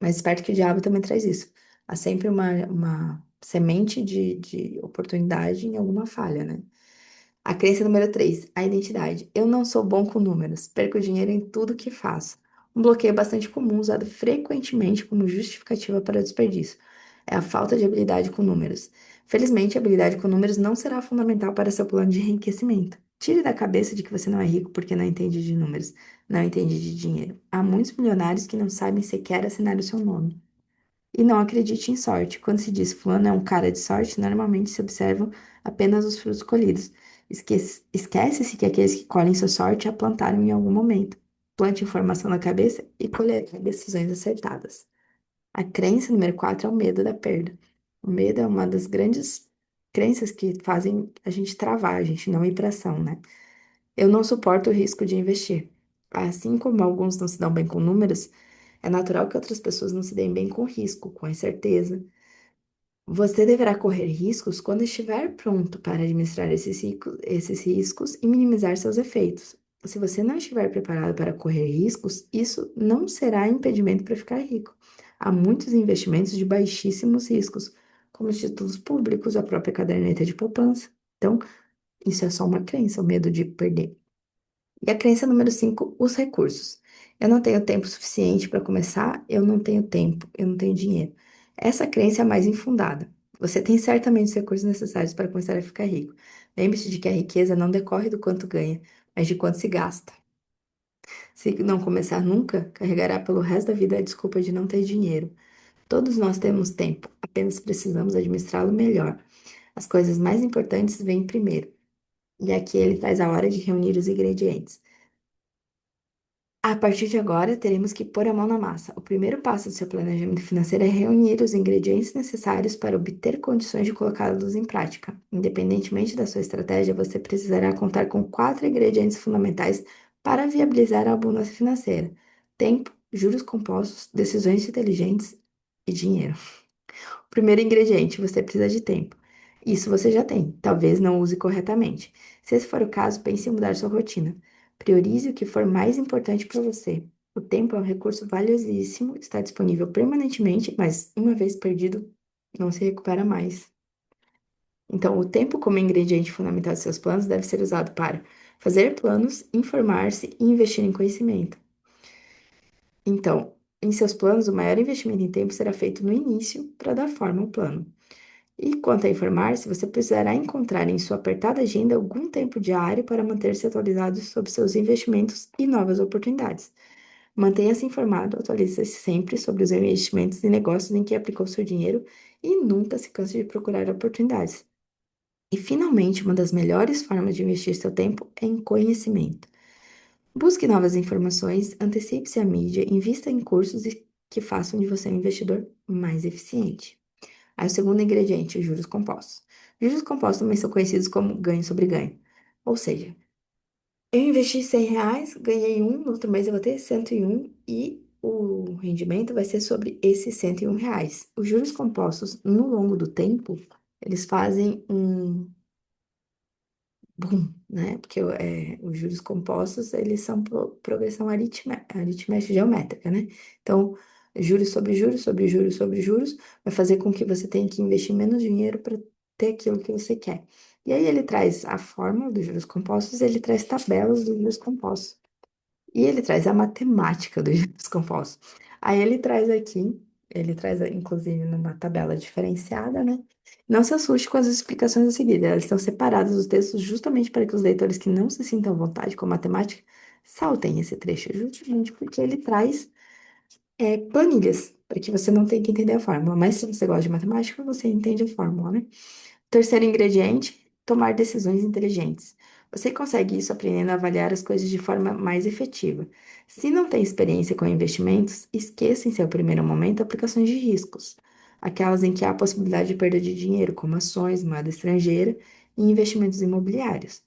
mais esperto que o diabo também traz isso. Há sempre uma semente de oportunidade em alguma falha, né? A crença número 3, a identidade. Eu não sou bom com números, perco dinheiro em tudo que faço. Um bloqueio bastante comum, usado frequentemente como justificativa para desperdício. É a falta de habilidade com números. Felizmente, a habilidade com números não será fundamental para seu plano de enriquecimento. Tire da cabeça de que você não é rico porque não entende de números, não entende de dinheiro. Há muitos milionários que não sabem sequer assinar o seu nome. E não acredite em sorte. Quando se diz fulano é um cara de sorte, normalmente se observam apenas os frutos colhidos. Esquece-se que aqueles que colhem sua sorte a plantaram em algum momento. Plante informação na cabeça e colherá decisões acertadas. A crença número 4 é o medo da perda. O medo é uma das grandes. crenças que fazem a gente travar, a gente não ir para ação, né? Eu não suporto o risco de investir. Assim como alguns não se dão bem com números, é natural que outras pessoas não se deem bem com risco, com incerteza. Você deverá correr riscos quando estiver pronto para administrar esses riscos e minimizar seus efeitos. Se você não estiver preparado para correr riscos, isso não será impedimento para ficar rico. Há muitos investimentos de baixíssimos riscos, como os títulos públicos, a própria caderneta de poupança. Então, isso é só uma crença, o medo de perder. E a crença número 5, os recursos. Eu não tenho tempo suficiente para começar, eu não tenho tempo, eu não tenho dinheiro. Essa crença é a mais infundada. Você tem certamente os recursos necessários para começar a ficar rico. Lembre-se de que a riqueza não decorre do quanto ganha, mas de quanto se gasta. Se não começar nunca, carregará pelo resto da vida a desculpa de não ter dinheiro. Todos nós temos tempo, apenas precisamos administrá-lo melhor. As coisas mais importantes vêm primeiro. E aqui ele traz a hora de reunir os ingredientes. A partir de agora, teremos que pôr a mão na massa. O primeiro passo do seu planejamento financeiro é reunir os ingredientes necessários para obter condições de colocá-los em prática. Independentemente da sua estratégia, você precisará contar com quatro ingredientes fundamentais para viabilizar a abundância financeira: tempo, juros compostos, decisões inteligentes e dinheiro. Primeiro ingrediente, você precisa de tempo. Isso você já tem, talvez não use corretamente. Se esse for o caso, pense em mudar sua rotina. Priorize o que for mais importante para você. O tempo é um recurso valiosíssimo, está disponível permanentemente, mas uma vez perdido, não se recupera mais. Então, o tempo como ingrediente fundamental de seus planos deve ser usado para fazer planos, informar-se e investir em conhecimento. Então, em seus planos, o maior investimento em tempo será feito no início para dar forma ao plano. E quanto a informar-se, você precisará encontrar em sua apertada agenda algum tempo diário para manter-se atualizado sobre seus investimentos e novas oportunidades. Mantenha-se informado, atualize-se sempre sobre os investimentos e negócios em que aplicou seu dinheiro e nunca se canse de procurar oportunidades. E, finalmente, uma das melhores formas de investir seu tempo é em conhecimento. Busque novas informações, antecipe-se à mídia, invista em cursos que façam de você um investidor mais eficiente. Aí o segundo ingrediente, os juros compostos. Juros compostos também são conhecidos como ganho sobre ganho. Ou seja, eu investi R$ 100, ganhei um, no outro mês eu vou ter 101 e o rendimento vai ser sobre esses R$ 101. Os juros compostos, no longo do tempo, eles fazem um boom, né? Porque os juros compostos, eles são progressão aritmética geométrica, né? Então, juros sobre juros, sobre juros, sobre juros, vai fazer com que você tenha que investir menos dinheiro para ter aquilo que você quer. E aí ele traz a fórmula dos juros compostos, ele traz tabelas dos juros compostos. E ele traz a matemática dos juros compostos. Aí ele traz inclusive numa tabela diferenciada, né? Não se assuste com as explicações a seguir, elas estão separadas dos textos justamente para que os leitores que não se sintam à vontade com matemática saltem esse trecho, justamente porque ele traz planilhas, para que você não tenha que entender a fórmula. Mas se você gosta de matemática, você entende a fórmula, né? Terceiro ingrediente, tomar decisões inteligentes. Você consegue isso aprendendo a avaliar as coisas de forma mais efetiva. Se não tem experiência com investimentos, esqueça em seu primeiro momento aplicações de riscos, aquelas em que há a possibilidade de perda de dinheiro, como ações, moeda estrangeira e investimentos imobiliários.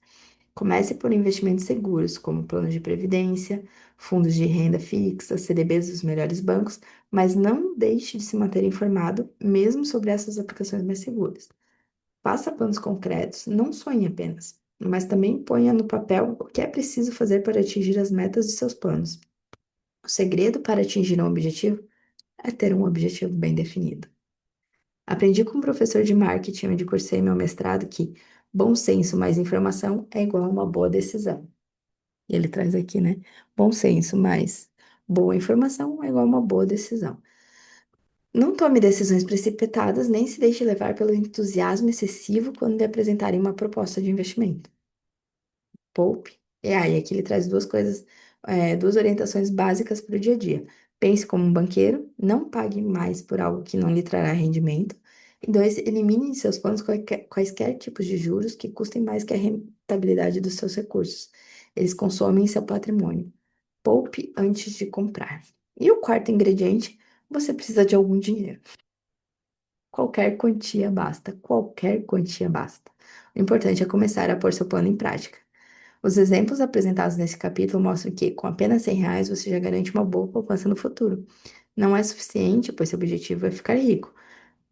Comece por investimentos seguros, como planos de previdência, fundos de renda fixa, CDBs dos melhores bancos, mas não deixe de se manter informado, mesmo sobre essas aplicações mais seguras. Faça planos concretos, não sonhe apenas, mas também ponha no papel o que é preciso fazer para atingir as metas de seus planos. O segredo para atingir um objetivo é ter um objetivo bem definido. Aprendi com um professor de marketing onde cursei meu mestrado que bom senso mais informação é igual a uma boa decisão. E ele traz aqui, né? Bom senso mais boa informação é igual a uma boa decisão. Não tome decisões precipitadas, nem se deixe levar pelo entusiasmo excessivo quando lhe apresentarem uma proposta de investimento. Poupe. E aí, aqui ele traz duas coisas, duas orientações básicas para o dia a dia. Pense como um banqueiro, não pague mais por algo que não lhe trará rendimento. E dois, elimine em seus planos quaisquer tipos de juros que custem mais que a rentabilidade dos seus recursos. Eles consomem seu patrimônio. Poupe antes de comprar. E o quarto ingrediente, você precisa de algum dinheiro. Qualquer quantia basta, qualquer quantia basta. O importante é começar a pôr seu plano em prática. Os exemplos apresentados nesse capítulo mostram que, com apenas R$ 100, você já garante uma boa poupança no futuro. Não é suficiente, pois seu objetivo é ficar rico.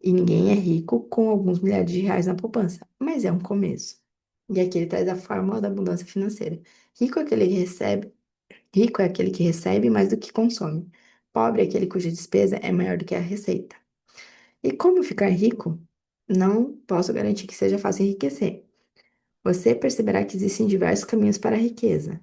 E ninguém é rico com alguns milhares de reais na poupança, mas é um começo. E aqui ele traz a fórmula da abundância financeira. Rico é aquele que recebe, rico é aquele que recebe mais do que consome. Pobre é aquele cuja despesa é maior do que a receita. E como ficar rico? Não posso garantir que seja fácil enriquecer. Você perceberá que existem diversos caminhos para a riqueza.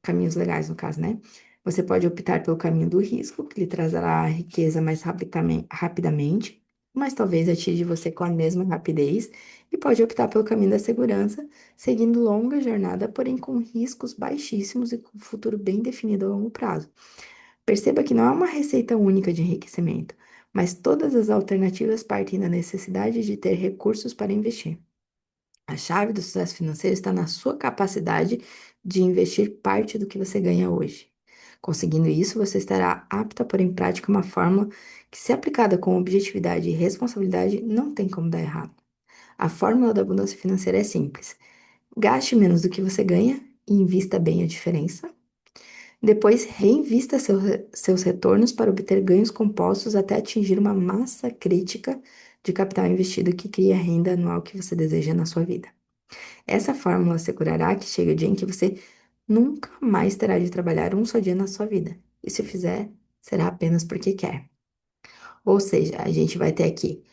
Caminhos legais, no caso, né? Você pode optar pelo caminho do risco, que lhe trazerá a riqueza mais rapidamente, mas talvez atinja você com a mesma rapidez, e pode optar pelo caminho da segurança, seguindo longa jornada, porém com riscos baixíssimos e com um futuro bem definido a longo prazo. Perceba que não é uma receita única de enriquecimento, mas todas as alternativas partem da necessidade de ter recursos para investir. A chave do sucesso financeiro está na sua capacidade de investir parte do que você ganha hoje. Conseguindo isso, você estará apto a pôr em prática uma fórmula que, se aplicada com objetividade e responsabilidade, não tem como dar errado. A fórmula da abundância financeira é simples: gaste menos do que você ganha e invista bem a diferença. Depois, reinvista seus retornos para obter ganhos compostos até atingir uma massa crítica de capital investido que cria a renda anual que você deseja na sua vida. Essa fórmula assegurará que chegue o dia em que você nunca mais terá de trabalhar um só dia na sua vida. E se fizer, será apenas porque quer. Ou seja, a gente vai ter aqui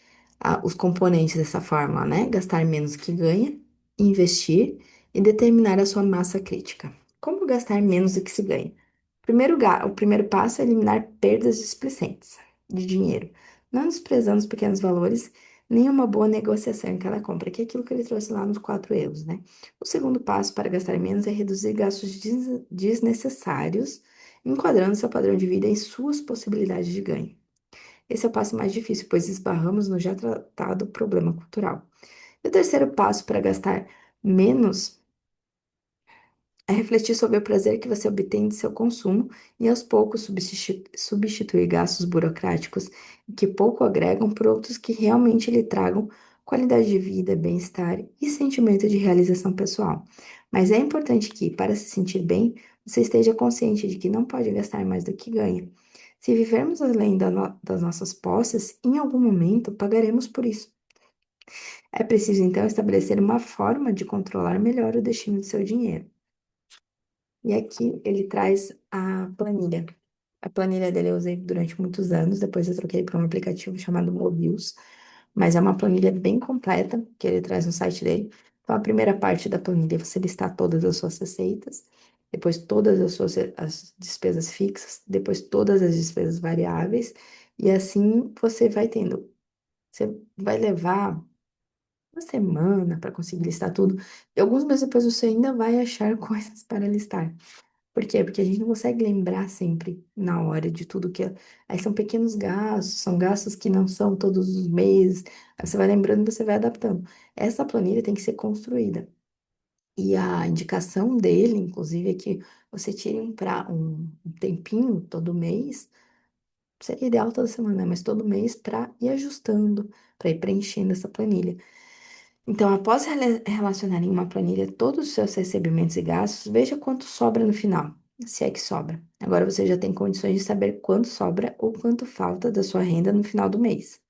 os componentes dessa fórmula, né? Gastar menos do que ganha, investir e determinar a sua massa crítica. Como gastar menos do que se ganha? O primeiro passo é eliminar perdas displicentes de dinheiro, não desprezando os pequenos valores, nem uma boa negociação em cada compra, que é aquilo que ele trouxe lá nos 4 erros, né? O segundo passo para gastar menos é reduzir gastos desnecessários, enquadrando seu padrão de vida em suas possibilidades de ganho. Esse é o passo mais difícil, pois esbarramos no já tratado problema cultural. E o terceiro passo para gastar menos é refletir sobre o prazer que você obtém de seu consumo e, aos poucos, substituir gastos burocráticos que pouco agregam por outros que realmente lhe tragam qualidade de vida, bem-estar e sentimento de realização pessoal. Mas é importante que, para se sentir bem, você esteja consciente de que não pode gastar mais do que ganha. Se vivermos além das nossas posses, em algum momento pagaremos por isso. É preciso, então, estabelecer uma forma de controlar melhor o destino do seu dinheiro. E aqui ele traz a planilha. A planilha dele eu usei durante muitos anos, depois eu troquei para um aplicativo chamado Mobius, mas é uma planilha bem completa que ele traz no site dele. Então, a primeira parte da planilha é você listar todas as suas receitas, depois todas as despesas fixas, depois todas as despesas variáveis, e assim você vai tendo. Você vai levar uma semana para conseguir listar tudo, e alguns meses depois você ainda vai achar coisas para listar. Por quê? Porque a gente não consegue lembrar sempre na hora de tudo que é. Aí são pequenos gastos, são gastos que não são todos os meses. Aí você vai lembrando e você vai adaptando. Essa planilha tem que ser construída. E a indicação dele, inclusive, é que você tire um tempinho todo mês. Seria ideal toda semana, né? Mas todo mês para ir ajustando, para ir preenchendo essa planilha. Então, após relacionar em uma planilha todos os seus recebimentos e gastos, veja quanto sobra no final, se é que sobra. Agora você já tem condições de saber quanto sobra ou quanto falta da sua renda no final do mês.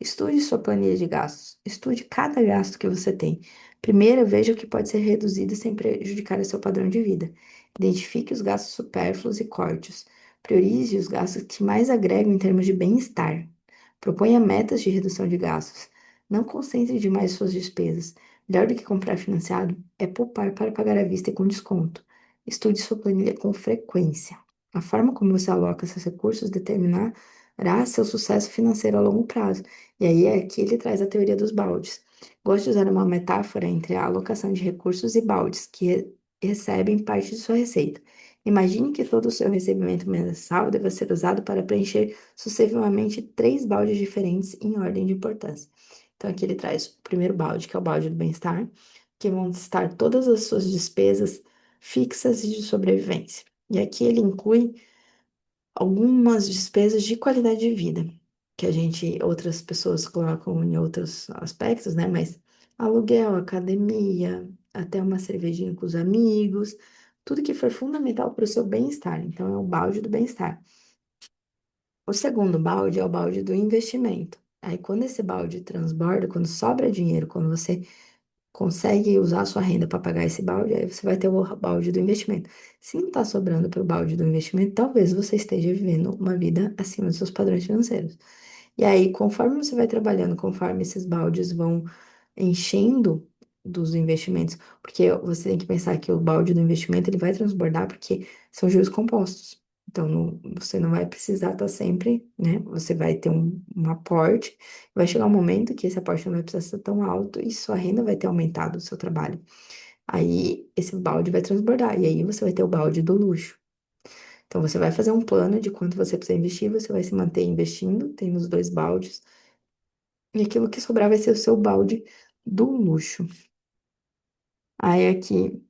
Estude sua planilha de gastos. Estude cada gasto que você tem. Primeiro, veja o que pode ser reduzido sem prejudicar o seu padrão de vida. Identifique os gastos supérfluos e corte-os. Priorize os gastos que mais agregam em termos de bem-estar. Proponha metas de redução de gastos. Não concentre demais suas despesas. Melhor do que comprar financiado é poupar para pagar à vista e com desconto. Estude sua planilha com frequência. A forma como você aloca seus recursos determinará seu sucesso financeiro a longo prazo. E aí é que ele traz a teoria dos baldes. Gosto de usar uma metáfora entre a alocação de recursos e baldes, que recebem parte de sua receita. Imagine que todo o seu recebimento mensal deva ser usado para preencher sucessivamente 3 baldes diferentes em ordem de importância. Então, aqui ele traz o primeiro balde, que é o balde do bem-estar, que vão estar todas as suas despesas fixas e de sobrevivência. E aqui ele inclui algumas despesas de qualidade de vida. que a gente, outras pessoas colocam em outros aspectos, né? Mas aluguel, academia, até uma cervejinha com os amigos, tudo que for fundamental para o seu bem-estar. Então, é o balde do bem-estar. O segundo balde é o balde do investimento. Aí, quando esse balde transborda, quando sobra dinheiro, quando você consegue usar a sua renda para pagar esse balde, aí você vai ter o balde do investimento. Se não está sobrando para o balde do investimento, talvez você esteja vivendo uma vida acima dos seus padrões financeiros. E aí, conforme você vai trabalhando, conforme esses baldes vão enchendo dos investimentos, porque você tem que pensar que o balde do investimento ele vai transbordar porque são juros compostos. Então, você não vai precisar estar sempre, né? Você vai ter um aporte, vai chegar um momento que esse aporte não vai precisar ser tão alto e sua renda vai ter aumentado o seu trabalho. Aí, esse balde vai transbordar, e aí você vai ter o balde do luxo. Então, você vai fazer um plano de quanto você precisa investir, você vai se manter investindo, tem os dois baldes, e aquilo que sobrar vai ser o seu balde do luxo. Aí aqui,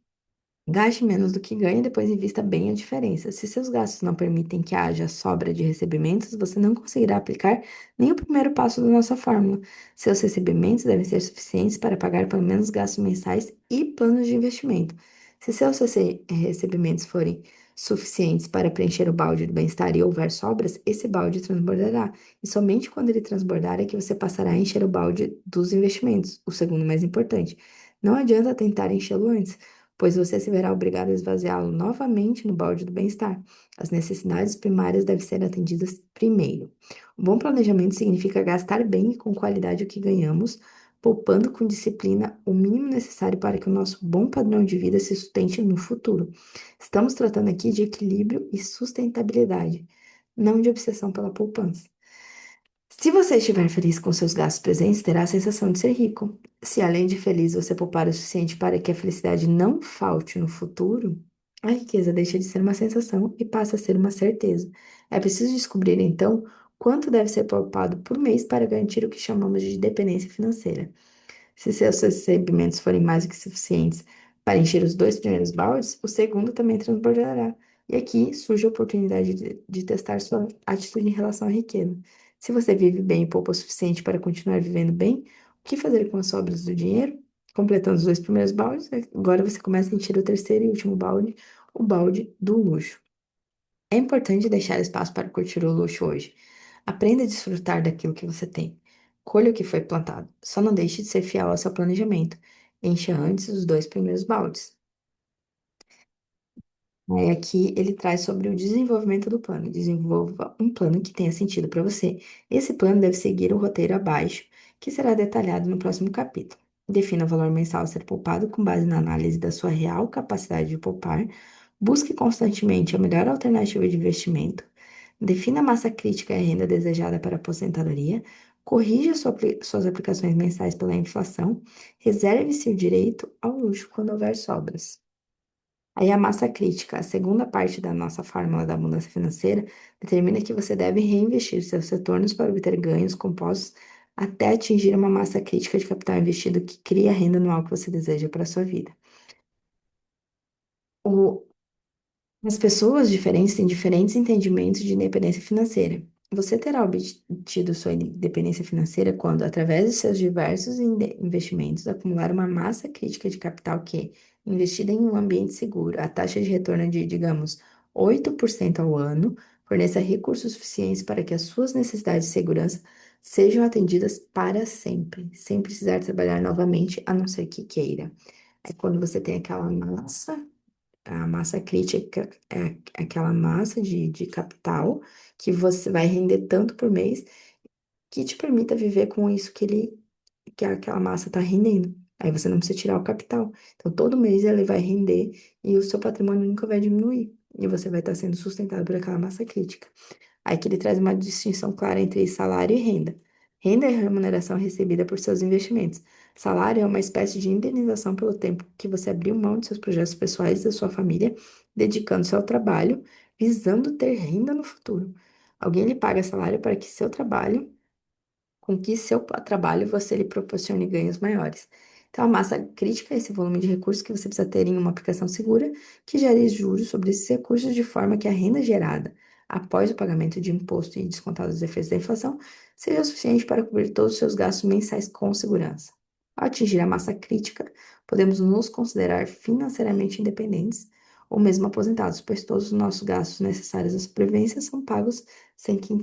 gaste menos do que ganha e depois invista bem a diferença. Se seus gastos não permitem que haja sobra de recebimentos, você não conseguirá aplicar nem o primeiro passo da nossa fórmula. Seus recebimentos devem ser suficientes para pagar pelo menos gastos mensais e planos de investimento. Se seus recebimentos forem suficientes para preencher o balde do bem-estar e houver sobras, esse balde transbordará. E somente quando ele transbordar é que você passará a encher o balde dos investimentos, o segundo mais importante. Não adianta tentar enchê-lo antes, pois você se verá obrigado a esvaziá-lo novamente no balde do bem-estar. As necessidades primárias devem ser atendidas primeiro. Um bom planejamento significa gastar bem e com qualidade o que ganhamos, poupando com disciplina o mínimo necessário para que o nosso bom padrão de vida se sustente no futuro. Estamos tratando aqui de equilíbrio e sustentabilidade, não de obsessão pela poupança. Se você estiver feliz com seus gastos presentes, terá a sensação de ser rico. Se além de feliz você poupar o suficiente para que a felicidade não falte no futuro, a riqueza deixa de ser uma sensação e passa a ser uma certeza. É preciso descobrir, então, quanto deve ser poupado por mês para garantir o que chamamos de dependência financeira. Se seus recebimentos forem mais do que suficientes para encher os dois primeiros baldes, o segundo também transbordará. E aqui surge a oportunidade de testar sua atitude em relação à riqueza. Se você vive bem e poupa o suficiente para continuar vivendo bem, o que fazer com as sobras do dinheiro? Completando os dois primeiros baldes, agora você começa a encher o terceiro e último balde, o balde do luxo. É importante deixar espaço para curtir o luxo hoje. Aprenda a desfrutar daquilo que você tem. Colha o que foi plantado. Só não deixe de ser fiel ao seu planejamento. Encha antes os dois primeiros baldes. Aí aqui ele traz sobre o desenvolvimento do plano. Desenvolva um plano que tenha sentido para você. Esse plano deve seguir o roteiro abaixo, que será detalhado no próximo capítulo. Defina o valor mensal a ser poupado com base na análise da sua real capacidade de poupar. Busque constantemente a melhor alternativa de investimento. Defina a massa crítica e a renda desejada para a aposentadoria. Corrija suas aplicações mensais pela inflação. Reserve-se o direito ao luxo quando houver sobras. Aí a massa crítica, a segunda parte da nossa fórmula da abundância financeira, determina que você deve reinvestir seus retornos para obter ganhos compostos até atingir uma massa crítica de capital investido que cria a renda anual que você deseja para a sua vida. As pessoas diferentes têm diferentes entendimentos de independência financeira. Você terá obtido sua independência financeira quando, através de seus diversos investimentos, acumular uma massa crítica de capital que, investida em um ambiente seguro, a taxa de retorno de, digamos, 8% ao ano, forneça recursos suficientes para que as suas necessidades de segurança sejam atendidas para sempre, sem precisar trabalhar novamente, a não ser que queira. É quando você tem aquela massa a massa crítica é aquela massa de capital que você vai render tanto por mês que te permita viver com isso que aquela massa está rendendo. Aí você não precisa tirar o capital. Então, todo mês ele vai render e o seu patrimônio nunca vai diminuir. E você vai estar sendo sustentado por aquela massa crítica. Aí que ele traz uma distinção clara entre salário e renda. Renda é a remuneração recebida por seus investimentos. Salário é uma espécie de indenização pelo tempo que você abriu mão de seus projetos pessoais e da sua família, dedicando-se ao trabalho, visando ter renda no futuro. Alguém lhe paga salário para que seu trabalho, com que seu trabalho você lhe proporcione ganhos maiores. Então, a massa crítica é esse volume de recursos que você precisa ter em uma aplicação segura, que gere juros sobre esses recursos de forma que a renda gerada após o pagamento de imposto e descontado os efeitos da inflação, seja o suficiente para cobrir todos os seus gastos mensais com segurança. Ao atingir a massa crítica, podemos nos considerar financeiramente independentes ou mesmo aposentados, pois todos os nossos gastos necessários à sobrevivência são pagos sem que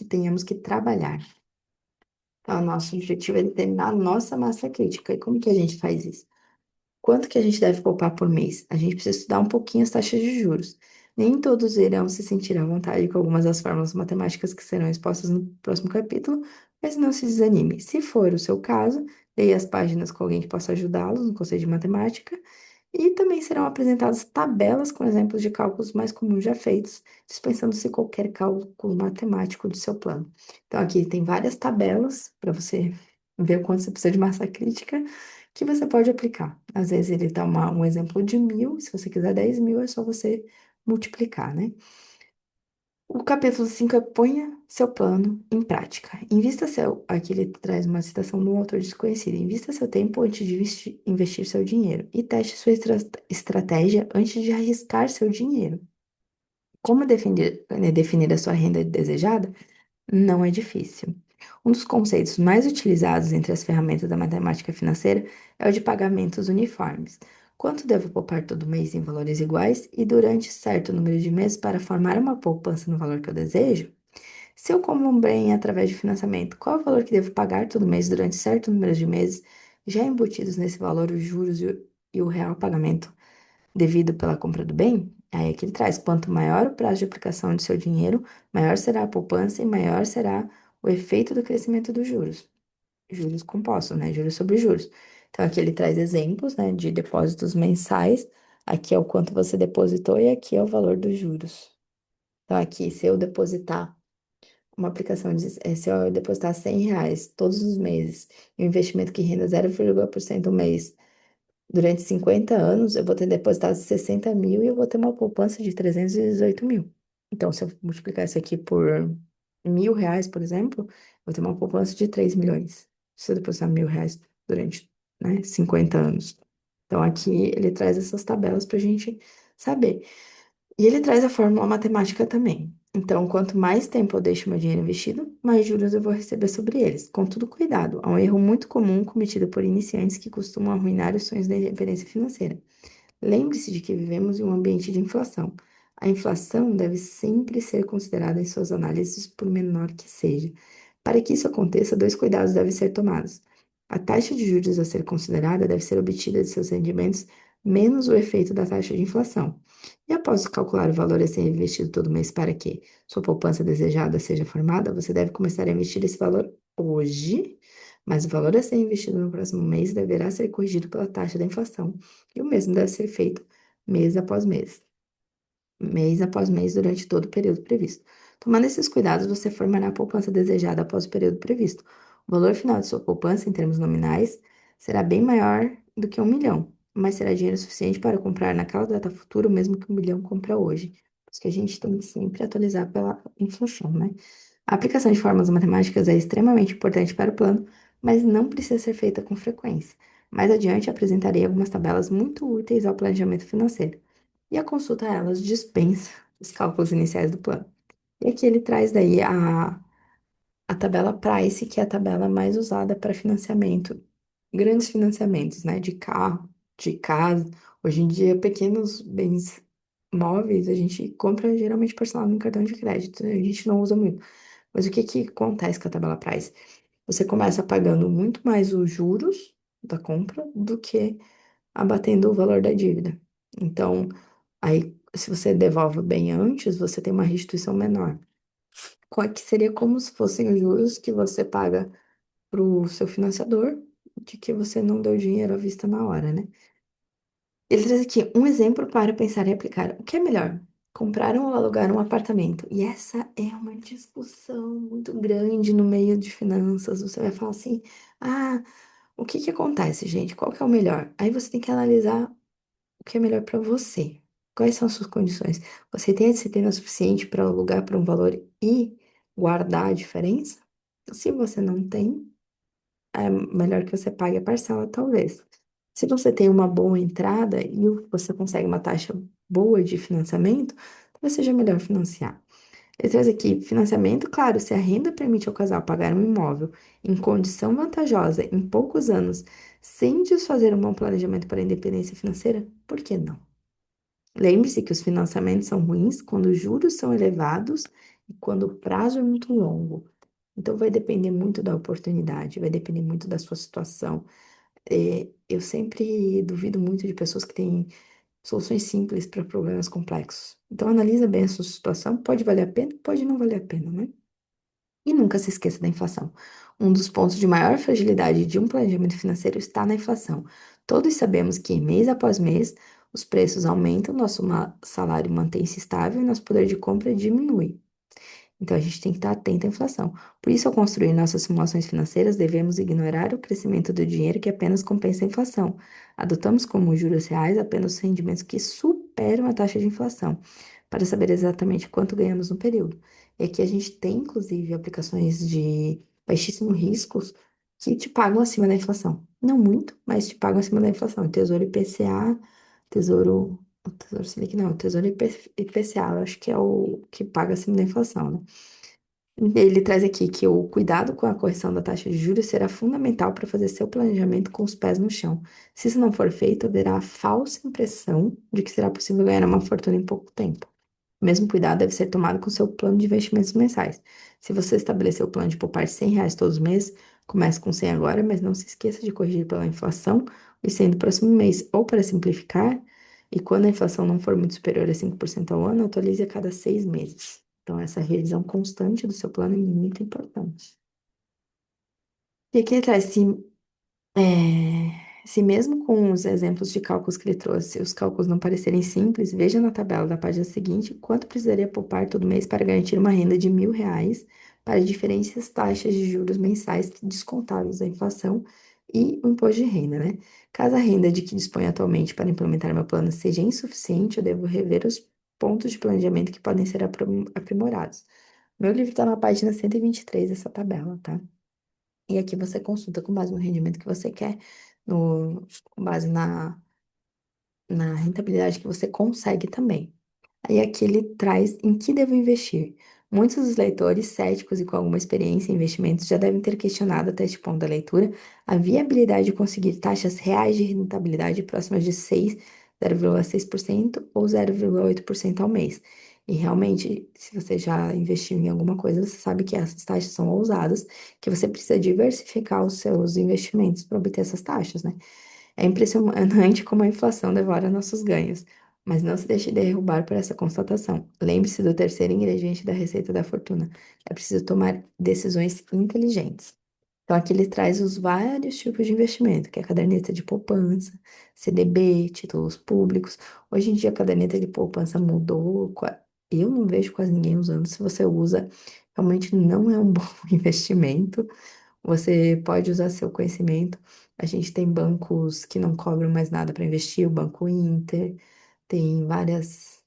tenhamos que trabalhar. Então, o nosso objetivo é determinar a nossa massa crítica. E como que a gente faz isso? Quanto que a gente deve poupar por mês? A gente precisa estudar um pouquinho as taxas de juros. Nem todos irão se sentir à vontade com algumas das fórmulas matemáticas que serão expostas no próximo capítulo, mas não se desanime. Se for o seu caso, leia as páginas com alguém que possa ajudá-los no conceito de matemática. E também serão apresentadas tabelas com exemplos de cálculos mais comuns já feitos, dispensando-se qualquer cálculo matemático do seu plano. Então, aqui tem várias tabelas para você ver o quanto você precisa de massa crítica que você pode aplicar. Às vezes ele dá um exemplo de 1.000, se você quiser 10.000, é só você multiplicar, né? O capítulo 5 é ponha seu plano em prática. Aqui ele traz uma citação de um autor desconhecido. Invista seu tempo antes de investir seu dinheiro e teste sua estratégia antes de arriscar seu dinheiro. Como definir a sua renda desejada? Não é difícil. Um dos conceitos mais utilizados entre as ferramentas da matemática financeira é o de pagamentos uniformes. Quanto devo poupar todo mês em valores iguais e durante certo número de meses para formar uma poupança no valor que eu desejo? Se eu como um bem através de financiamento, qual é o valor que devo pagar todo mês durante certo número de meses, já embutidos nesse valor os juros e o real pagamento devido pela compra do bem? Aí é que ele traz, quanto maior o prazo de aplicação de seu dinheiro, maior será a poupança e maior será o efeito do crescimento dos juros. Juros compostos, né? Juros sobre juros. Então, aqui ele traz exemplos, né, de depósitos mensais. Aqui é o quanto você depositou e aqui é o valor dos juros. Então, aqui, se eu depositar uma aplicação se eu depositar R$ 100 todos os meses e um investimento que renda 0,1% ao mês durante 50 anos, eu vou ter depositado 60.000 e eu vou ter uma poupança de 318.000. Então, se eu multiplicar isso aqui por R$ 1.000, por exemplo, eu vou ter uma poupança de 3 milhões. Se eu depositar R$ 1.000 durante, né, 50 anos. Então, aqui ele traz essas tabelas para a gente saber. E ele traz a fórmula matemática também. Então, quanto mais tempo eu deixo meu dinheiro investido, mais juros eu vou receber sobre eles. Contudo, cuidado, há um erro muito comum cometido por iniciantes que costumam arruinar os sonhos da independência financeira. Lembre-se de que vivemos em um ambiente de inflação. A inflação deve sempre ser considerada em suas análises, por menor que seja. Para que isso aconteça, dois cuidados devem ser tomados. A taxa de juros a ser considerada deve ser obtida de seus rendimentos menos o efeito da taxa de inflação. E após calcular o valor a ser investido todo mês para que sua poupança desejada seja formada, você deve começar a investir esse valor hoje, mas o valor a ser investido no próximo mês deverá ser corrigido pela taxa da inflação e o mesmo deve ser feito mês após mês, durante todo o período previsto. Tomando esses cuidados, você formará a poupança desejada após o período previsto. O valor final de sua poupança, em termos nominais, será bem maior do que 1 milhão, mas será dinheiro suficiente para comprar naquela data futura o mesmo que 1 milhão compra hoje. Por isso que a gente tem que sempre atualizar pela inflação, né? A aplicação de fórmulas matemáticas é extremamente importante para o plano, mas não precisa ser feita com frequência. Mais adiante, apresentarei algumas tabelas muito úteis ao planejamento financeiro. E a consulta a elas dispensa os cálculos iniciais do plano. E aqui ele traz daí a tabela Price, que é a tabela mais usada para financiamento, grandes financiamentos, né, de carro, de casa. Hoje em dia, pequenos bens móveis a gente compra geralmente parcelado no cartão de crédito, a gente não usa muito. Mas o que que acontece com a tabela Price? Você começa pagando muito mais os juros da compra do que abatendo o valor da dívida. Então, aí, se você devolve bem antes, você tem uma restituição menor. Que seria como se fossem os juros que você paga para o seu financiador, de que você não deu dinheiro à vista na hora, né? Ele traz aqui um exemplo para pensar e aplicar. O que é melhor? Comprar ou alugar um apartamento? E essa é uma discussão muito grande no meio de finanças. Você vai falar assim: ah, o que que acontece, gente? Qual que é o melhor? Aí você tem que analisar o que é melhor para você. Quais são as suas condições? Você tem a disciplina suficiente para alugar por um valor e guardar a diferença? Se você não tem, é melhor que você pague a parcela, talvez. Se você tem uma boa entrada e você consegue uma taxa boa de financiamento, talvez seja melhor financiar. Ele traz aqui financiamento, claro, se a renda permite ao casal pagar um imóvel em condição vantajosa em poucos anos, sem desfazer um bom planejamento para a independência financeira, por que não? Lembre-se que os financiamentos são ruins quando os juros são elevados e quando o prazo é muito longo. Então, vai depender muito da oportunidade, vai depender muito da sua situação. Eu sempre duvido muito de pessoas que têm soluções simples para problemas complexos. Então, analisa bem a sua situação. Pode valer a pena, pode não valer a pena, né? E nunca se esqueça da inflação. Um dos pontos de maior fragilidade de um planejamento financeiro está na inflação. Todos sabemos que, mês após mês, os preços aumentam, nosso salário mantém-se estável e nosso poder de compra diminui. Então, a gente tem que estar atento à inflação. Por isso, ao construir nossas simulações financeiras, devemos ignorar o crescimento do dinheiro que apenas compensa a inflação. Adotamos como juros reais apenas os rendimentos que superam a taxa de inflação, para saber exatamente quanto ganhamos no período. E aqui a gente tem, inclusive, aplicações de baixíssimos riscos que te pagam acima da inflação. Não muito, mas te pagam acima da inflação. Tesouro IPCA, Tesouro. O Tesouro Selic, não, o Tesouro IPCA, eu acho que é o que paga acima da inflação, né? Ele traz aqui que o cuidado com a correção da taxa de juros será fundamental para fazer seu planejamento com os pés no chão. Se isso não for feito, haverá a falsa impressão de que será possível ganhar uma fortuna em pouco tempo. O mesmo cuidado deve ser tomado com seu plano de investimentos mensais. Se você estabeleceu o plano de poupar R$ 100 todos os meses, comece com 100 agora, mas não se esqueça de corrigir pela inflação e 100 do próximo mês, ou para simplificar, e quando a inflação não for muito superior a 5% ao ano, atualize a cada 6 meses. Então, essa revisão constante do seu plano é muito importante. E aqui atrás, se mesmo com os exemplos de cálculos que ele trouxe, os cálculos não parecerem simples, veja na tabela da página seguinte quanto precisaria poupar todo mês para garantir uma renda de R$ 1.000 para diferentes taxas de juros mensais descontadas da inflação e o imposto de renda, né? Caso a renda de que disponho atualmente para implementar meu plano seja insuficiente, eu devo rever os pontos de planejamento que podem ser aprimorados. Meu livro está na página 123 dessa tabela, tá? E aqui você consulta com base no rendimento que você quer, com base na rentabilidade que você consegue também. Aí aqui ele traz em que devo investir. Muitos dos leitores céticos e com alguma experiência em investimentos já devem ter questionado até este ponto da leitura a viabilidade de conseguir taxas reais de rentabilidade próximas de 0,6% ou 0,8% ao mês. E realmente, se você já investiu em alguma coisa, você sabe que essas taxas são ousadas, que você precisa diversificar os seus investimentos para obter essas taxas, né? É impressionante como a inflação devora nossos ganhos, mas não se deixe derrubar por essa constatação. Lembre-se do terceiro ingrediente da receita da fortuna. É preciso tomar decisões inteligentes. Então, aqui ele traz os vários tipos de investimento, que é a caderneta de poupança, CDB, títulos públicos. Hoje em dia, a caderneta de poupança mudou. Eu não vejo quase ninguém usando. Se você usa, realmente não é um bom investimento. Você pode usar seu conhecimento. A gente tem bancos que não cobram mais nada para investir, o Banco Inter, tem várias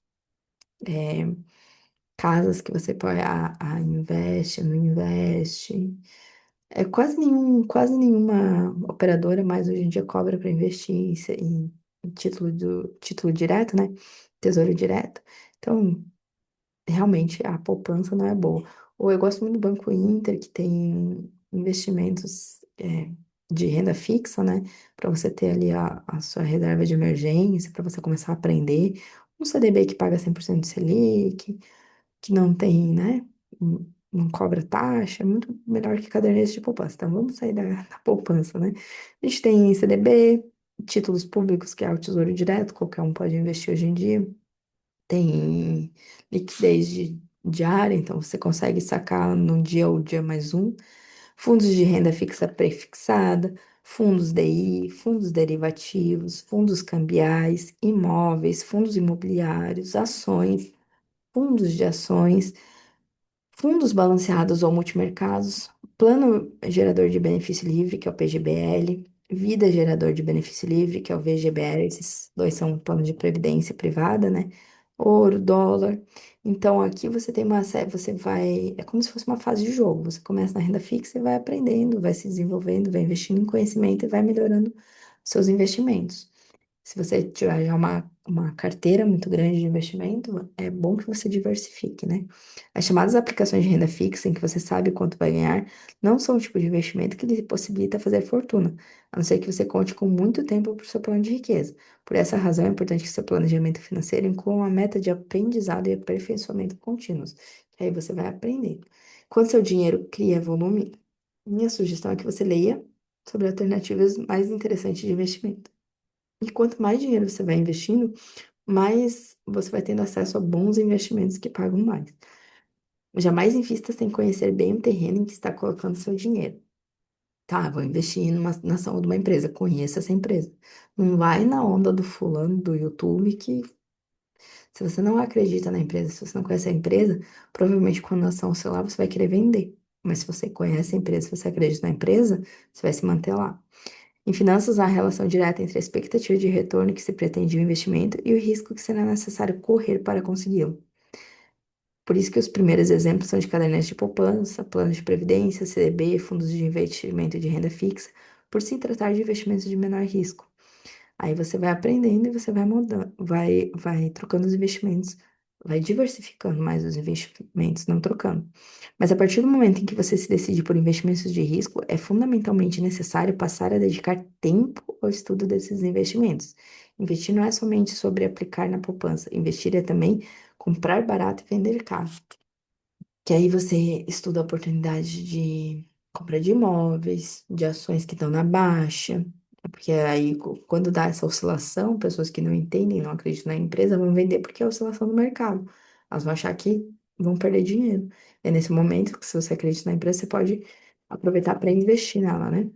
casas que você pode, a investe, não investe. Quase nenhuma operadora mais hoje em dia cobra para investir em título direto, né? Tesouro direto. Então, realmente a poupança não é boa. Ou eu gosto muito do Banco Inter, que tem investimentos de renda fixa, né? Para você ter ali a sua reserva de emergência, para você começar a aprender. Um CDB que paga 100% de Selic, que não tem, né? Não cobra taxa, é muito melhor que caderneta de poupança. Então vamos sair da poupança, né? A gente tem CDB, títulos públicos, que é o Tesouro Direto, qualquer um pode investir hoje em dia. Tem liquidez diária, então você consegue sacar num dia ou dia mais um. Fundos de renda fixa prefixada, fundos DI, fundos derivativos, fundos cambiais, imóveis, fundos imobiliários, ações, fundos de ações, fundos balanceados ou multimercados, plano gerador de benefício livre, que é o PGBL, vida gerador de benefício livre, que é o VGBL, esses dois são planos de previdência privada, né? Ouro, dólar. Então aqui você tem uma série, você vai, é como se fosse uma fase de jogo. Você começa na renda fixa e vai aprendendo, vai se desenvolvendo, vai investindo em conhecimento e vai melhorando seus investimentos. Se você tiver já uma carteira muito grande de investimento, é bom que você diversifique, né? As chamadas aplicações de renda fixa, em que você sabe quanto vai ganhar, não são o tipo de investimento que lhe possibilita fazer fortuna, a não ser que você conte com muito tempo para o seu plano de riqueza. Por essa razão, é importante que seu planejamento financeiro inclua uma meta de aprendizado e aperfeiçoamento contínuos. Aí você vai aprender. Quando seu dinheiro cria volume, minha sugestão é que você leia sobre alternativas mais interessantes de investimento. E quanto mais dinheiro você vai investindo, mais você vai tendo acesso a bons investimentos que pagam mais. Jamais invista sem conhecer bem o terreno em que está colocando seu dinheiro. Tá, vou investir na ação de uma empresa. Conheça essa empresa. Não vai na onda do fulano do YouTube que, se você não acredita na empresa, se você não conhece a empresa, provavelmente quando a ação sei você vai querer vender. Mas se você conhece a empresa, se você acredita na empresa, você vai se manter lá. Em finanças, há relação direta entre a expectativa de retorno que se pretende do investimento e o risco que será necessário correr para consegui-lo. Por isso que os primeiros exemplos são de cadernetas de poupança, planos de previdência, CDB, fundos de investimento de renda fixa, por se tratar de investimentos de menor risco. Aí você vai aprendendo e você vai mudando, vai trocando os investimentos, vai diversificando mais os investimentos, não trocando. Mas a partir do momento em que você se decide por investimentos de risco, é fundamentalmente necessário passar a dedicar tempo ao estudo desses investimentos. Investir não é somente sobre aplicar na poupança, investir é também comprar barato e vender caro. Que aí você estuda a oportunidade de compra de imóveis, de ações que estão na baixa, porque aí quando dá essa oscilação, pessoas que não entendem, não acreditam na empresa, vão vender porque é a oscilação do mercado. Elas vão achar que vão perder dinheiro. É nesse momento que se você acredita na empresa, você pode aproveitar para investir nela, né?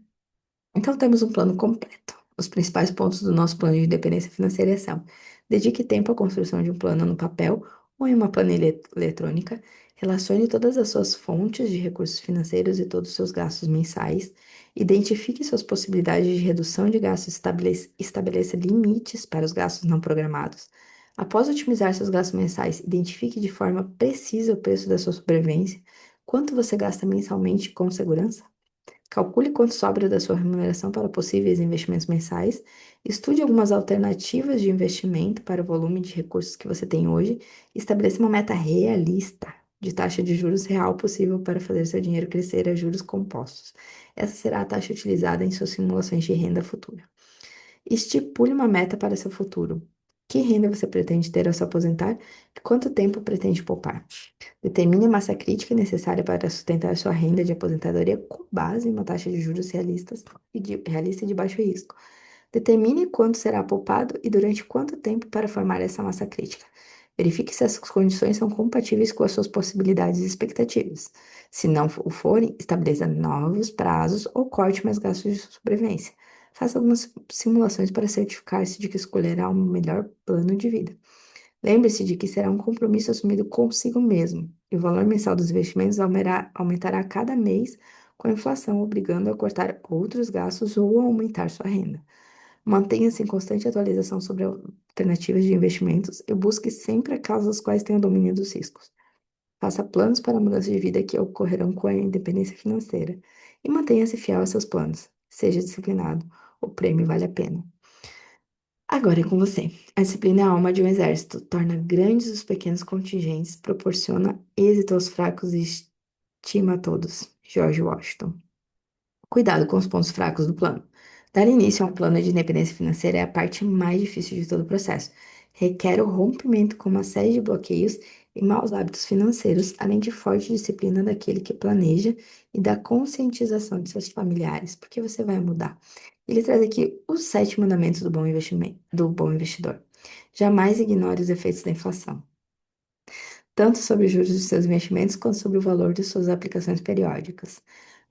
Então, temos um plano completo. Os principais pontos do nosso plano de independência financeira são: dedique tempo à construção de um plano no papel ou em uma planilha eletrônica, relacione todas as suas fontes de recursos financeiros e todos os seus gastos mensais, identifique suas possibilidades de redução de gastos, estabeleça limites para os gastos não programados. Após otimizar seus gastos mensais, identifique de forma precisa o preço da sua sobrevivência, quanto você gasta mensalmente com segurança. Calcule quanto sobra da sua remuneração para possíveis investimentos mensais. Estude algumas alternativas de investimento para o volume de recursos que você tem hoje. Estabeleça uma meta realista de taxa de juros real possível para fazer seu dinheiro crescer a juros compostos. Essa será a taxa utilizada em suas simulações de renda futura. Estipule uma meta para seu futuro. Que renda você pretende ter ao se aposentar? E quanto tempo pretende poupar? Determine a massa crítica necessária para sustentar sua renda de aposentadoria com base em uma taxa de juros realista e de baixo risco. Determine quanto será poupado e durante quanto tempo para formar essa massa crítica. Verifique se essas condições são compatíveis com as suas possibilidades e expectativas. Se não o forem, estabeleça novos prazos ou corte mais gastos de sobrevivência. Faça algumas simulações para certificar-se de que escolherá o melhor plano de vida. Lembre-se de que será um compromisso assumido consigo mesmo, e o valor mensal dos investimentos aumentará a cada mês com a inflação, obrigando a cortar outros gastos ou a aumentar sua renda. Mantenha-se em constante atualização sobre alternativas de investimentos e busque sempre aquelas as quais tenham domínio dos riscos. Faça planos para a mudança de vida que ocorrerão com a independência financeira e mantenha-se fiel a seus planos. Seja disciplinado, o prêmio vale a pena. Agora é com você. A disciplina é a alma de um exército, torna grandes os pequenos contingentes, proporciona êxito aos fracos e estima a todos. George Washington. Cuidado com os pontos fracos do plano. Dar início a um plano de independência financeira é a parte mais difícil de todo o processo. Requer o rompimento com uma série de bloqueios e maus hábitos financeiros, além de forte disciplina daquele que planeja e da conscientização de seus familiares, porque você vai mudar. Ele traz aqui os 7 mandamentos do bom investimento, do bom investidor. Jamais ignore os efeitos da inflação tanto sobre os juros dos seus investimentos quanto sobre o valor de suas aplicações periódicas.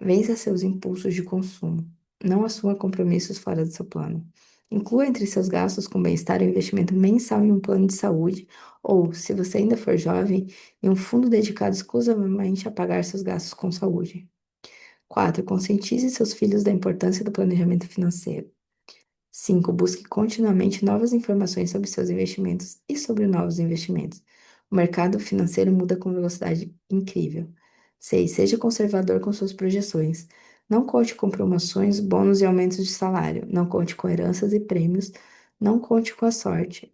Vença seus impulsos de consumo. Não assuma compromissos fora do seu plano. Inclua entre seus gastos com bem-estar o investimento mensal em um plano de saúde ou, se você ainda for jovem, em um fundo dedicado exclusivamente a pagar seus gastos com saúde. 4. Conscientize seus filhos da importância do planejamento financeiro. 5. Busque continuamente novas informações sobre seus investimentos e sobre novos investimentos. O mercado financeiro muda com velocidade incrível. 6. Seja conservador com suas projeções. Não conte com promoções, bônus e aumentos de salário. Não conte com heranças e prêmios. Não conte com a sorte.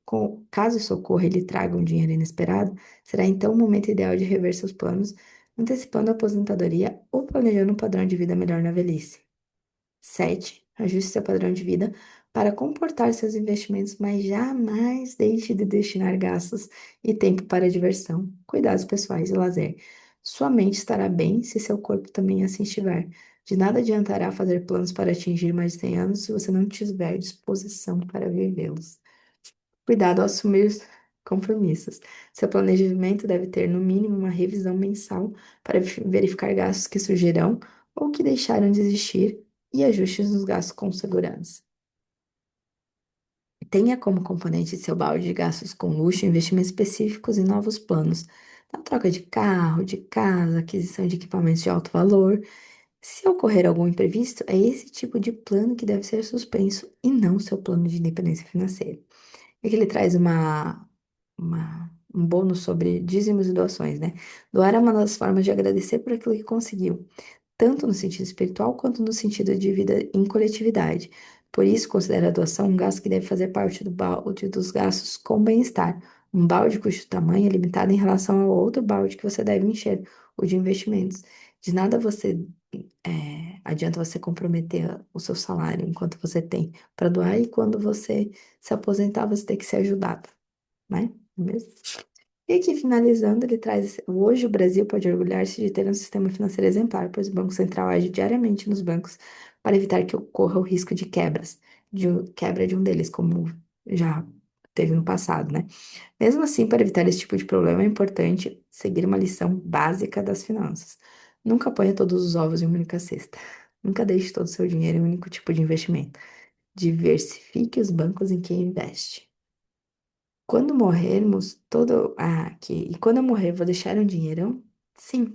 Caso isso ocorra e lhe traga um dinheiro inesperado, será então o momento ideal de rever seus planos, antecipando a aposentadoria ou planejando um padrão de vida melhor na velhice. 7. Ajuste seu padrão de vida para comportar seus investimentos, mas jamais deixe de destinar gastos e tempo para diversão, cuidados pessoais e lazer. Sua mente estará bem se seu corpo também assim estiver. De nada adiantará fazer planos para atingir mais de 100 anos se você não tiver disposição para vivê-los. Cuidado ao assumir compromissos. Seu planejamento deve ter, no mínimo, uma revisão mensal para verificar gastos que surgirão ou que deixaram de existir e ajustes nos gastos com segurança. Tenha como componente de seu balde de gastos com luxo investimentos específicos em novos planos, na troca de carro, de casa, aquisição de equipamentos de alto valor. Se ocorrer algum imprevisto, é esse tipo de plano que deve ser suspenso e não seu plano de independência financeira. É que ele traz um bônus sobre dízimos e doações, né? Doar é uma das formas de agradecer por aquilo que conseguiu, tanto no sentido espiritual quanto no sentido de vida em coletividade. Por isso, considera a doação um gasto que deve fazer parte do balde dos gastos com bem-estar. Um balde cujo tamanho é limitado em relação ao outro balde que você deve encher, o de investimentos. De nada adianta você comprometer o seu salário enquanto você tem para doar e quando você se aposentar, você tem que ser ajudado, né? Não é mesmo? E aqui, finalizando, ele traz: hoje o Brasil pode orgulhar-se de ter um sistema financeiro exemplar, pois o Banco Central age diariamente nos bancos para evitar que ocorra o risco de quebra de um deles, como já teve no passado, né? Mesmo assim, para evitar esse tipo de problema, é importante seguir uma lição básica das finanças. Nunca ponha todos os ovos em uma única cesta. Nunca deixe todo o seu dinheiro em um único tipo de investimento. Diversifique os bancos em que investe. Quando morrermos, todo. Ah, aqui. E quando eu morrer, vou deixar um dinheirão? Sim.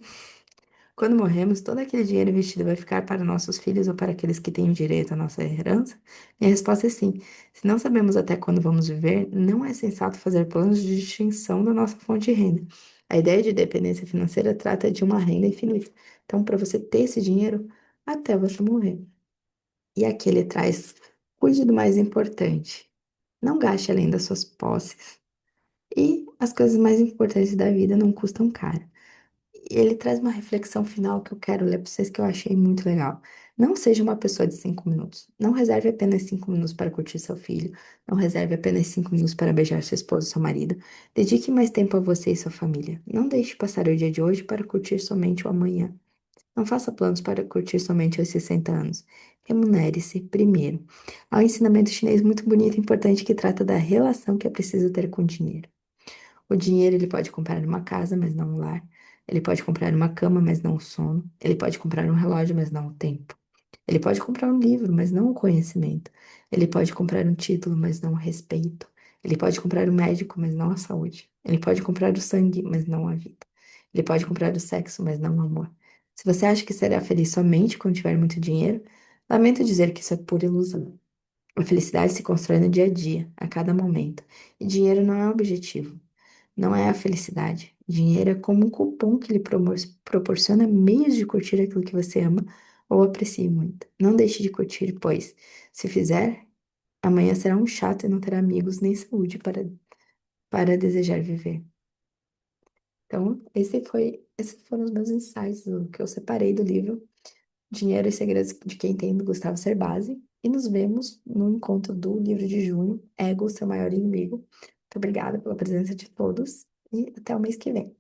Quando morrermos, todo aquele dinheiro investido vai ficar para nossos filhos ou para aqueles que têm direito à nossa herança? Minha resposta é sim. Se não sabemos até quando vamos viver, não é sensato fazer planos de extinção da nossa fonte de renda. A ideia de dependência financeira trata de uma renda infinita. Então, para você ter esse dinheiro até você morrer. E aqui ele traz: cuide do mais importante. Não gaste além das suas posses. E as coisas mais importantes da vida não custam caro. E ele traz uma reflexão final que eu quero ler para vocês que eu achei muito legal. Não seja uma pessoa de 5 minutos. Não reserve apenas 5 minutos para curtir seu filho. Não reserve apenas 5 minutos para beijar sua esposa ou seu marido. Dedique mais tempo a você e sua família. Não deixe passar o dia de hoje para curtir somente o amanhã. Não faça planos para curtir somente aos 60 anos. Remunere-se primeiro. Há um ensinamento chinês muito bonito e importante que trata da relação que é preciso ter com o dinheiro. O dinheiro ele pode comprar uma casa, mas não um lar. Ele pode comprar uma cama, mas não o sono. Ele pode comprar um relógio, mas não o tempo. Ele pode comprar um livro, mas não o conhecimento. Ele pode comprar um título, mas não o respeito. Ele pode comprar um médico, mas não a saúde. Ele pode comprar o sangue, mas não a vida. Ele pode comprar o sexo, mas não o amor. Se você acha que será feliz somente quando tiver muito dinheiro, lamento dizer que isso é pura ilusão. A felicidade se constrói no dia a dia, a cada momento. E dinheiro não é o objetivo. Não é a felicidade. Dinheiro é como um cupom que lhe proporciona meios de curtir aquilo que você ama ou aprecia muito. Não deixe de curtir, pois, se fizer, amanhã será um chato e não terá amigos nem saúde para desejar viver. Então, esses foram os meus insights, o que eu separei do livro Dinheiro e Segredos de Quem Tem, do Gustavo Cerbasi. E nos vemos no encontro do livro de junho, Ego, Seu Maior Inimigo. Muito obrigada pela presença de todos e até o mês que vem.